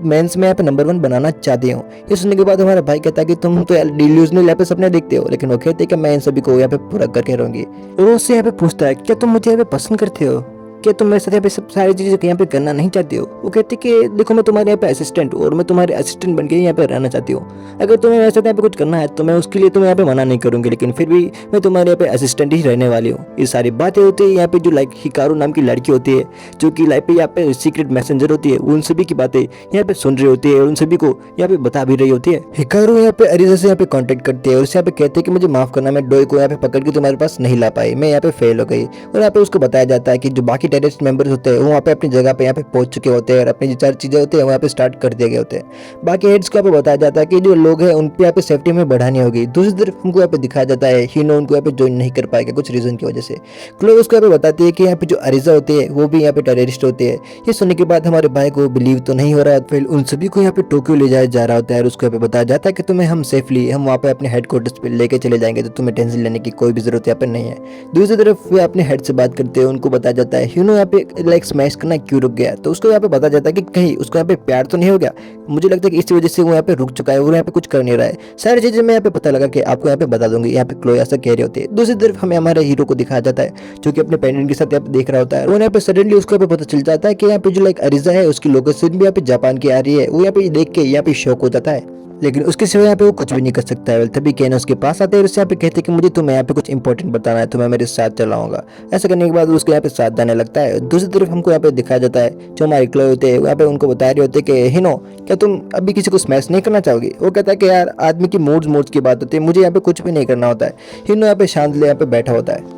मेंस में यहाँ पे नंबर 1 बनाना चाहती हूँ। ये सुनने के बाद हमारा भाई कहता है कि तुम तो डिल्यूजनल यहाँ पे सपने देखते हो, लेकिन वो कहते हैं कि मैं इन सभी को यहाँ पे पूरा करके रहूंगी। और उससे यहाँ पे पूछता है क्या तुम मुझे यहाँ पे पसंद करते हो। क्या तुम मेरे साथ यहाँ पे सब सारी चीजें यहाँ पे करना नहीं चाहती हो? वो कहती कि देखो मैं तुम्हारे यहाँ पे असिस्टेंट हूँ और मैं तुम्हारे असिस्टेंट बन के यहाँ पे रहना चाहती हूँ। अगर तुम्हें मेरे साथ यहाँ पे कुछ करना है तो मैं उसके लिए तुम्हें यहाँ पे मना नहीं करूंगी, लेकिन फिर भी मैं तुम्हारे यहाँ पे असिस्टेंट ही रहने वाली हूँ। ये सारी बातें होती है यहाँ पे जो लाइक हिकारू नाम की लड़की होती है, जो कि लाइक पे यहाँ पे सीक्रेट मैसेंजर होती है, उन सभी की बातें यहाँ पे सुन रही होती है और उन सभी को यहाँ पे बता भी रही होती है। हिकारू यहाँ पे अरीजा से यहाँ पे कांटेक्ट करती है और उससे यहाँ पे कहते हैं कि मुझे माफ करना, मैं डोई को यहाँ पे पकड़ के तुम्हारे पास नहीं ला पाई, मैं यहाँ पे फेल हो गई। और यहाँ पे उसको बताया जाता है कि जो बाकी टेररिस्ट मेंबर्स होते हैं वो वहाँ पे अपनी जगह पे यहाँ पे पहुंच चुके होते हैं और अपनी जो चार चीजें होती है वहाँ पे स्टार्ट कर दिए गए होते हैं। बाकी हेड्स को यहाँ पे बताया जाता है कि जो लोग हैं उन पे यहाँ पे सेफ्टी में बढ़ानी होगी। दूसरी तरफ उनको यहाँ पे दिखाया जाता है हीनो उनको यहाँ पे ज्वाइन नहीं कर पाएगा कुछ रीजन की वजह से। क्लो उसको यहाँ पे बताती है कि यहाँ पे जो अरीजा होती है वो भी यहाँ पे टेररिस्ट होते हैं। ये सुनने के बाद हमारे भाई को बिलीव तो नहीं हो रहा है, फिर उन सभी को यहाँ पे टोक्यो ले जाया जा रहा होता है और उसको यहाँ पे बताया जाता है कि तुम्हें हम सेफली हम वहाँ पे अपने हेडक्वार्टर्स पे लेके चले जाएंगे, तो तुम्हें टेंशन लेने की कोई भी जरूरत यहाँ पे नहीं है। दूसरी तरफ वे अपने हेड से बात करते हैं, उनको बताया जाता है हीनो यहाँ पे लाइक स्मैश करना क्यों रुक गया, तो उसको यहाँ पे बताया जाता है कि कहीं उसको यहाँ पे प्यार तो नहीं हो गया। मुझे लगता है कि इसी वजह से वो यहाँ पे रुक चुका है और यहाँ पे कुछ कर नहीं रहा है। सारी चीजें मैं यहाँ पे पता लगा कि आपको यहाँ पे बता दूंगी। यहाँ पे क्लो ऐसा कह रही होती है। दूसरी तरफ हमें हमारे हीरो को दिखाया जाता है जो कि अपने पेरेंट के साथ यहाँ पे देख रहा होता है और यहाँ पे सडनली उसको यहाँ पे पता चल जाता है कि यहाँ पे जो लाइक अरीजा है उसकी लोकेशन भी यहाँ पे जापान की आ रही है। वो यहाँ पे देख के यहाँ पे शॉक हो जाता है, लेकिन उसके सिवा यहाँ पे वो कुछ भी नहीं कर सकता है। तभी केन उसके पास आते हैं और उससे यहाँ पे कहते हैं कि मुझे तुम्हें यहाँ पे कुछ इंपॉर्टेंट बताना है, तो मैं मेरे साथ चलाऊंगा। ऐसा करने के बाद उसको यहाँ पे साथ जाने लगता है। दूसरी तरफ हमको यहाँ पे दिखाया जाता है जो हमारे क्लो होते हैं यहाँ पे उनको बता रहे होते हैं कि हिनो क्या तुम अभी किसी को स्मैश नहीं करना चाहोगी? वो कहता है कि यार आदमी की मूड्स की बात होती है, मुझे यहाँ पे कुछ भी नहीं करना होता है। हिनो यहाँ पे शांत ले यहाँ पे बैठा होता है।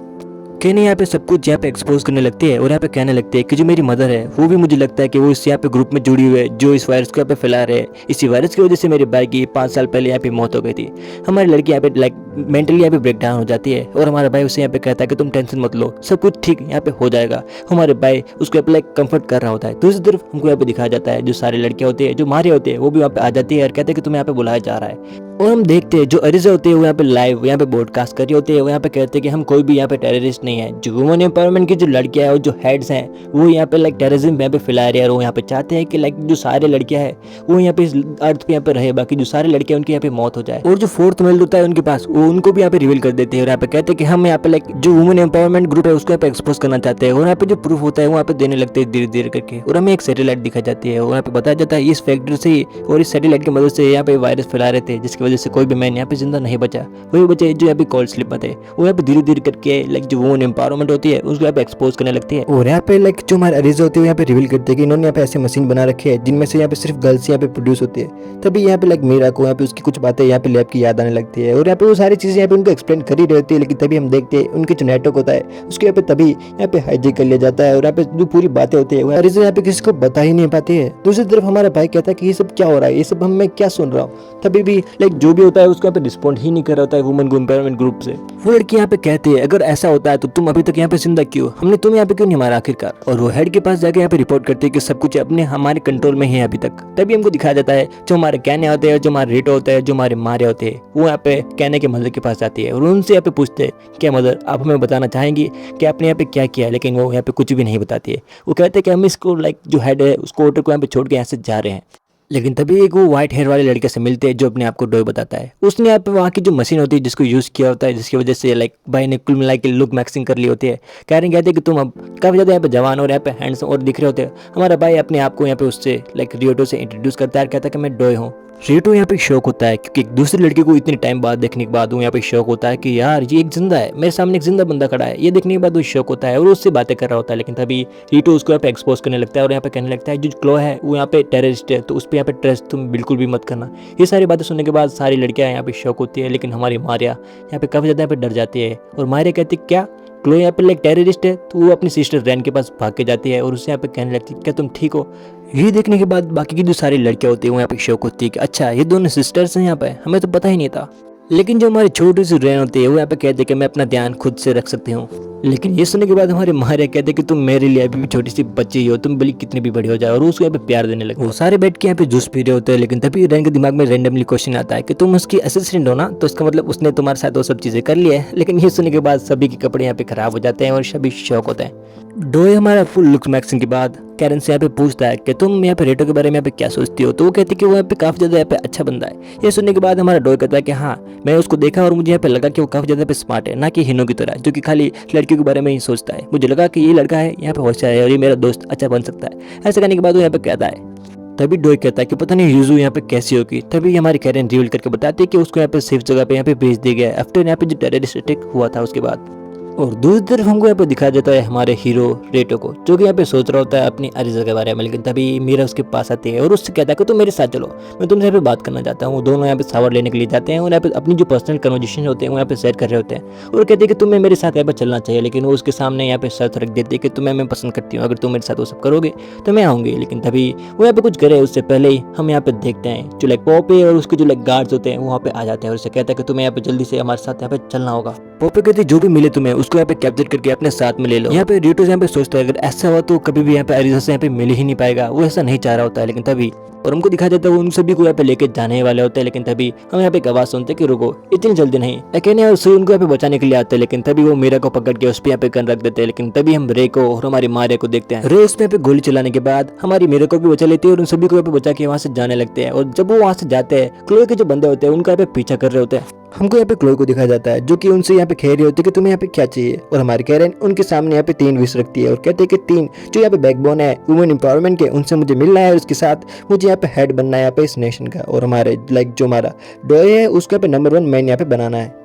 केनी यहाँ पे सब कुछ यहाँ पे एक्सपोज करने लगती है और यहाँ पे कहने लगती है कि जो मेरी मदर है वो भी मुझे लगता है कि वो इस यहाँ पे ग्रुप में जुड़ी हुई है जो इस वायरस को यहाँ पे फैला रहे हैं। इसी वायरस की वजह से मेरे भाई की 5 साल पहले यहाँ पे मौत हो गई थी। हमारी लड़की यहाँ पे लाइक मेंटली यहाँ पे ब्रेक डाउन हो जाती है और हमारा भाई उससे यहाँ पे कहता है कि तुम टेंशन मत लो, सब कुछ ठीक यहाँ पे हो जाएगा। हमारे भाई उसको यहाँ पे लाइक कंफर्ट कर रहा होता है। दूसरी तरफ हमको यहाँ पे दिखाया जाता है जो सारे लड़के होते हैं जो मारे होते हैं वो भी वहाँ पे आ जाती है और कहते हैं कि तुम्हें यहाँ पे बुलाया जा रहा है। और हम देखते हैं जो अरीजा होती है वो यहाँ पे लाइव यहाँ पे ब्रॉडकास्ट कर रही होती है। वो यहाँ पे कहते हैं कि हम कोई भी यहाँ पे टेररिस्ट नहीं है। जो वुमेन एम्पावरमेंट की जो लड़कियां हैं और जो हेड्स हैं वो यहाँ पे लाइक टेररिज्म यहाँ पे फैला रहे हैं और वो यहाँ पे चाहते हैं कि लाइक जो सारे लड़कियां हैं वो यहाँ पे इस अर्थ पे यहाँ पे रहे, बाकी जो सारे लड़के उनकी यहाँ पे मौत हो जाए। और जो फोर्थ मेल होता है उनके पास वो उनको भी यहाँ पे रिवील कर देते हैं और यहाँ पे कहते हैं कि हम यहाँ पे लाइक जो वुमेन एम्पावरमेंट ग्रुप है उसको यहाँ पे एक्सपोज करना चाहते हैं और यहाँ पे जो प्रूफ होता है वो यहाँ पे देने लगते हैं धीरे धीरे करके। और हमें एक सैटेलाइट दिखाई जाती है और यहाँ पे बताया जाता है इस फैक्ट्री से ही और इस सैटेलाइट की मदद से यहाँ पे वायरस फैला रहे थे, जिसकी वजह से कोई भी मैन यहाँ पे जिंदा नहीं बचा। वही बचे जो यहाँ पे कॉल स्लिप थे वो यहाँ पे धीरे धीरे करके लाइक जो वुमेन एम्पावरमेंट होती है उसको यहाँ पे एक्सपोज करने लगती है। और यहाँ पे लाइक जो हमारे अरीजा होती है यहाँ पे रिवील करते हैं कि इन्होंने यहाँ पे ऐसे मशीन बना रखी है जिनमें से यहाँ पे सिर्फ गर्ल्स यहाँ पे प्रोड्यूस होती है। तभी यहाँ पे लाइक मीरा को यहाँ पे उसकी कुछ बातें यहाँ पे लैब की याद आने लगती है और यहाँ पे वो सारी चीजें यहाँ पे उनको एक्सप्लेन कर ही रहती है। लेकिन तभी हम देखते हैं उनके जो नेटवर्क होता है उसके यहाँ पे तभी यहाँ पे हाईजेक कर लिया जाता है और यहाँ पे जो पूरी बातें होती है अरीजा यहाँ पे किसी को बता ही नहीं पाती है। दूसरी तरफ हमारा भाई कहता है कि ये सब क्या हो रहा है, ये सब मैं क्या सुन रहा हूँ। तभी भी लाइक जो भी होता है उसको यहाँ पे रिस्पॉन्ड ही नहीं कर रहा होता है वुमेन एम्पावरमेंट ग्रुप से। वो लड़की यहाँ पे कहती है अगर ऐसा होता है तो तुम अभी तक यहाँ पे जिंदा क्यों, हमने तुम यहाँ पे क्यों नहीं मारा आखिरकार। और वो हेड के पास जाके यहाँ पे रिपोर्ट करते हैं कि सब कुछ अपने हमारे कंट्रोल में ही है अभी तक। तभी हमको दिखाया जाता है जो हमारे कहने होते हैं, जो हमारे रेटो होते हैं, जो हमारे मारे होते हैं, वो यहाँ पे कहने के मदर के पास जाती है और उनसे यहाँ पे पूछते हैं क्या मदर आप हमें बताना चाहेंगी कि आपने यहाँ पे क्या किया है। लेकिन वो यहाँ पे कुछ भी नहीं बताती है। वो कहते हैं कि हम इसको लाइक जो हेड है उसको ऑर्डर को यहाँ पे छोड़ के यहाँ से जा रहे हैं। लेकिन तभी एक वो व्हाइट हेयर वाले लड़के से मिलते हैं जो अपने आप को डोय बताता है। उसने यहाँ पे वहाँ की जो मशीन होती है जिसको यूज़ किया होता है, जिसकी वजह से लाइक भाई ने कुल मिला के लुक मैक्सिंग कर ली होती है। कहते हैं कि तुम अब काफ़ी ज़्यादा यहाँ पे जवान और यहाँ पे हैंड्सम और दिख रहे होते हैं। हमारा भाई अपने आप को यहाँ पे उससे लाइक रियोटो से इंट्रोड्यूस करता है, कहता है कि मैं डोय हूँ। रियोटो यहाँ पे शौक होता है क्योंकि एक दूसरी लड़की को इतने टाइम बाद देखने के बाद वो यहाँ पे शौक होता है कि यार ये एक जिंदा है, मेरे सामने एक जिंदा बंदा खड़ा है। ये देखने के बाद वो शौक होता है और उससे बातें कर रहा होता है। लेकिन तभी रियोटो उसको यहाँ पे एक्सपोज करने लगता है और यहाँ पे कहने लगता है जो क्लो है वो यहाँ पे टेररिस्ट है, तो उस पर यहाँ पे ट्रस्ट तुम बिल्कुल भी मत करना। ये सारी बातें सुनने के बाद सारी लड़कियाँ यहाँ पे शौक होती है। लेकिन हमारी मारिया यहाँ पे काफ़ी ज़्यादा यहाँ पे डर जाती है और मारिया कहती क्या क्लो यहाँ पे लाइक टेररिस्ट है, तो वो अपनी सिस्टर रैन के पास भाग के जाती है और उससे यहाँ पे कहने लगती है क्या तुम ठीक हो। ये देखने के बाद बाकी की जो सारी लड़कियां होती है वो यहाँ पे शौक होती है कि अच्छा ये दोनों सिस्टर्स हैं यहाँ पे, हमें तो पता ही नहीं था। लेकिन जो हमारी छोटी सी रैन होती है वो यहाँ पे कहते हैं कि मैं अपना ध्यान खुद से रख सकती हूँ। लेकिन ये सुनने के बाद हमारे मारिया कहते हैं कि तुम मेरे लिए अभी भी छोटी सी बच्ची ही हो, तुम भले कितनी भी बड़ी हो जाए, और उसको यहाँ पे प्यार देने लगे। वो सारे बैठ के यहाँ पे जूस पी रहे होते हैं। लेकिन तभी रैन के दिमाग में रैंडमली क्वेश्चन आता है कि तुम उसकी असिस्टेंट हो ना, तो इसका मतलब उसने तुम्हारे साथ वो सब चीजें कर ली है। लेकिन ये सुनने के बाद सभी के कपड़े यहाँ पे खराब हो जाते हैं और सभी शौक होते हैं। डोए हमारा फुल लुक्स मैक्सिंग के बाद कैरन से यहाँ पे पूछता है कि तुम यहाँ पे रेटो के बारे में यहाँ पे क्या सोचती हो, तो वो कहती है कि वो यहाँ पे काफी ज्यादा यहाँ पे अच्छा बंदा है। ये सुनने के बाद हमारा डोए कहता है कि हाँ मैं उसको देखा और मुझे यहाँ पे लगा कि वो काफी ज्यादा पे स्मार्ट है, ना कि हिनो की तरह जो कि खाली लड़कियों लड़के के बारे में ही सोचता है। मुझे लगा कि ये लड़का है यहाँ पे होशियार है और ये मेरा दोस्त अच्छा बन सकता है। ऐसा करने के बाद वो यहाँ पे कहता है। तभी डोई कहता है कि पता नहीं यूजू यहाँ पे कैसी होगी। तभी हमारी कैरन रिवील करके बताती है कि उसको यहाँ पे सेफ जगह पे यहाँ पे भेज दिया गया है आफ्टर यहाँ पे जो टेररिस्ट अटैक हुआ था उसके बाद। और दूसरी तरफ हमको यहाँ पे दिखाया जाता है हमारे हीरो रेटो को, जो कि यहाँ पे सोच रहा होता है अपनी अरीजा के बारे में। लेकिन तभी मीरा उसके पास आती है और उससे कहता है कि तुम मेरे साथ चलो, मैं तुमसे यहाँ पे बात करना चाहता हूँ। दोनों यहाँ पे शावर लेने के लिए जाते हैं और यहाँ पे अपनी जो पर्सनल कन्वर्सेशन होते हैं वो यहाँ पे शेयर कर रहे होते हैं। और कहते हैं कि तुम्हें मेरे साथ यहाँ पे चलना चाहिए, लेकिन वो उसके सामने यहाँ पे शर्त रख देती है कि तुम्हें मैं पसंद करती हूँ, अगर तुम मेरे साथ वो सब करोगे तो मैं आऊँगी। लेकिन तभी वो यहाँ पे कुछ करे उससे पहले ही हम यहाँ पे देखते हैं जो लाइक पॉपे और उसके जो लाइक गार्ड्स होते हैं वो वहाँ पे आ जाते हैं और उससे कहता है कि तुम्हें यहाँ पे जल्दी से हमारे साथ यहाँ पे चलना होगा। पॉपे कहते जो भी मिले तुम्हें उसको यहाँ पे कैप्चर करके अपने साथ में ले लो। यहाँ पे रिटो यहाँ पे सोचता है अगर ऐसा हुआ तो कभी भी यहाँ पे अरीजा से यहाँ पे मिल ही नहीं पाएगा। वो ऐसा नहीं चाह रहा होता है, लेकिन तभी और हमको दिखाया जाता है वो उन सभी को यहाँ पे लेके जाने वाले होते हैं। लेकिन तभी हम यहाँ पे एक आवाज सुनते हैं कि रुको, इतनी जल्दी नहीं। अकेले और सुई उनको यहाँ पे बचाने के लिए आते हैं, लेकिन तभी वो मीरा को पकड़ के उस पे यहाँ पे गन रख देते हैं। लेकिन तभी हम रे को और हमारी माँ रे को देखते हैं। रे उस पे यहाँ पे गोली चलाने के बाद हमारी मीरा को भी बचा लेती है और उन सभी को यहाँ पे बचा के वहाँ से जाने लगते हैं। और जब वो वहाँ से जाते हैं क्लोए के जो बंदे होते हैं उनका यहाँ पे पीछा कर रहे होते हैं। हमको यहाँ पे क्लोए को दिखाया जाता है जो कि उनसे यहाँ पे कह रही होती है कि तुम्हें यहाँ पे क्या चाहिए। और हमारी कैरन उनके सामने यहाँ पे 3 विश रखती है और कहते हैं कि 3 जो यहाँ पे बैकबोन है वुमेन एम्पावरमेंट के, उनसे मुझे मिलना है और उसके साथ मुझे यहाँ पे हेड बनना है यहाँ पे इस नेशन का। और हमारे लाइक जो हमारा डोए है उसको यहाँ पे नंबर 1 मैन यहाँ पे बनाना है।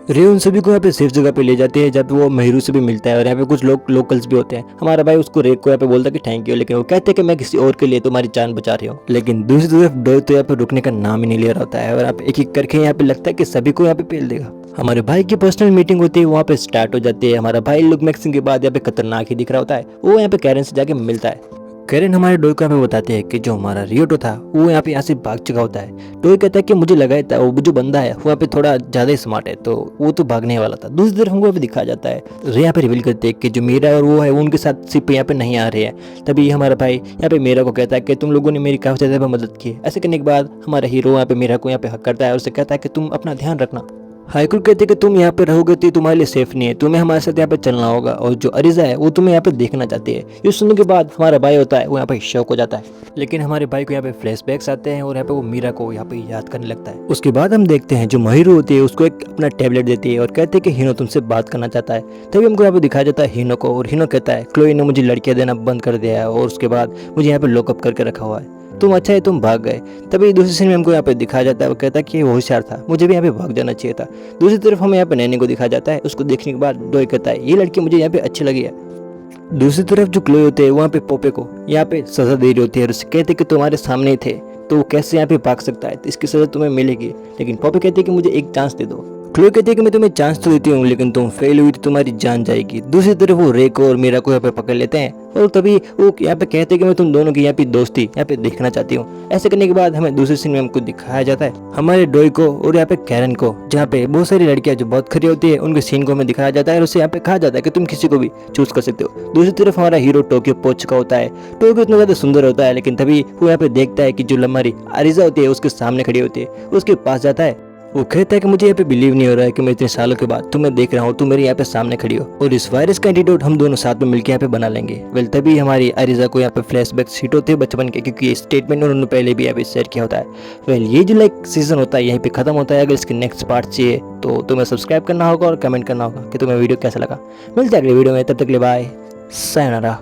रे उन सभी को यहाँ पे सेफ जगह पे ले जाते हैं जब वो महिरू से भी मिलता है और यहाँ पे कुछ लोग लोकल्स भी होते हैं। हमारा भाई उसको रे को यहाँ पे बोलता है कि थैंक यू, लेकिन वो कहते हैं कि मैं किसी और के लिए तुम्हारी जान बचा रही हूँ। लेकिन दूसरी तरफ डोय तो यहाँ पे रुकने का नाम ही नहीं ले रहा होता है और आप एक एक करके यहाँ पे लगता है कि सभी को यहाँ पे पेल देगा। हमारे भाई की पर्सनल मीटिंग होती है, वहाँ पे स्टार्ट हो जाती है। हमारा भाई लुक मैक्सिंग के बाद यहाँ पे खतरनाक ही दिख रहा होता है। वो यहाँ पे कैरन से जाके मिलता है। कैरन हमारे डोय को यहाँ पे बताते हैं कि जो हमारा रियोटो था वो यहाँ पे यहाँ से भाग चुका होता है। डोय कहता है कि मुझे लगा था वो जो बंदा है वो यहाँ पे थोड़ा ज्यादा ही स्मार्ट है, तो वो तो भागने वाला था। दूसरी तरफ हमको यहाँ पे दिखाया जाता है रे यहाँ पे रिवील करते हैं कि जो मीरा और वो है वो उनके साथ सिर्फ यहाँ पे नहीं आ रहे हैं। तभी हमारा भाई यहाँ पे मीरा को कहता है कि तुम लोगों ने मेरी काफी ज्यादा मदद की है। ऐसे करने के बाद हमारा हीरो यहाँ पे मीरा को यहाँ पे हक करता है और उससे कहता है कि तुम अपना ध्यान रखना। हाइकुर कहते कि तुम यहाँ पे रहोगे तो तुम्हारे लिए सेफ नहीं है, तुम्हें हमारे साथ यहाँ पे चलना होगा। और जो अरीजा है वो तुम्हें यहाँ पे देखना चाहती है। ये सुनने के बाद हमारा भाई होता है वो यहाँ पे शौक हो जाता है। लेकिन हमारे भाई को यहाँ पे फ्लैशबैक्स आते हैं और यहाँ पे वो मीरा को यहाँ पे याद करने लगता है। उसके बाद हम देखते हैं जो महिरू होती है उसको एक अपना टैबलेट देती है और कहते हैं कि हीनो तुमसे बात करना चाहता है। तभी हमको यहाँ पे दिखाया जाता है हीनो को और हीनो कहता है क्लोई ने मुझे लड़कियां देना बंद कर दिया है और उसके बाद मुझे यहाँ पे लॉकअप करके रखा हुआ है, तुम अच्छा है तुम भाग गए। तभी दूसरी सीन में हमको यहाँ पे दिखाया जाता है वो कहता है कि वो होशियार था, मुझे भी यहाँ पे भाग जाना चाहिए था। दूसरी तरफ हमें यहाँ पे नैनी को दिखाया जाता है। उसको देखने के बाद डोय कहता है ये लड़की मुझे यहाँ पे अच्छी लगी है। दूसरी तरफ जो क्लोए होते हैं वहाँ पे पोपे को यहाँ पे सजा दे रही होती है और उससे कहते कि तुम्हारे सामने ही थे तो वो कैसे यहाँ पे भाग सकता है, तो इसकी सजा तुम्हें मिलेगी। लेकिन पोपे कहते हैं कि मुझे एक चांस दे दो। क्लोए कहती है कि मैं तुम्हें चांस तो देती हूँ लेकिन तुम फेल हुई तो तुम्हारी जान जाएगी। दूसरी तरफ वो रे को और मीरा को यहाँ पे पकड़ लेते हैं और तभी वो यहाँ पे कहते हैं कि मैं तुम दोनों की यहाँ पे दोस्ती यहाँ पे देखना चाहती हूँ। ऐसे करने के बाद हमें दूसरे सीन में हमको दिखाया जाता है हमारे डोय को और यहाँ पे कैरन को, जहाँ पे बहुत सारी लड़कियां जो बहुत खरी होती है उनके सीन को हमें दिखाया जाता है और उससे यहाँ पे कहा जाता है कि तुम किसी को भी चूज कर सकते हो। दूसरी तरफ हमारा हीरो टोक्यो पहुंच चुका होता है। टोक्यो इतना ज्यादा सुंदर होता है, लेकिन तभी वो यहाँ पे देखता है कि जो हमारी अरीजा होती है उसके सामने खड़ी होती है। उसके पास जाता है, वो कहता है कि मुझे यहाँ पे बिलीव नहीं हो रहा है कि मैं इतने सालों के बाद तुम्हें देख रहा हूँ, तुम मेरे यहाँ पे सामने खड़ी हो और इस वायरस का एंटीडोट हम दोनों साथ में मिलकर यहाँ पे बना लेंगे। वेल तभी हमारी अरीजा को यहाँ पे फ्लैशबैक सीट होते हैं बचपन के, क्योंकि ये स्टेटमेंट उन्होंने पहले भी यहाँ पे शेयर किया होता है। वेल ये जो लाइक सीजन होता है यहीं पे खत्म होता है। अगर इसके नेक्स्ट पार्ट चाहिए तो तुम्हें सब्सक्राइब करना होगा और कमेंट करना होगा कि तुम्हें वीडियो कैसा लगा। मिलते हैं अगले वीडियो में, तब तक के लिए बाय, सायोनारा।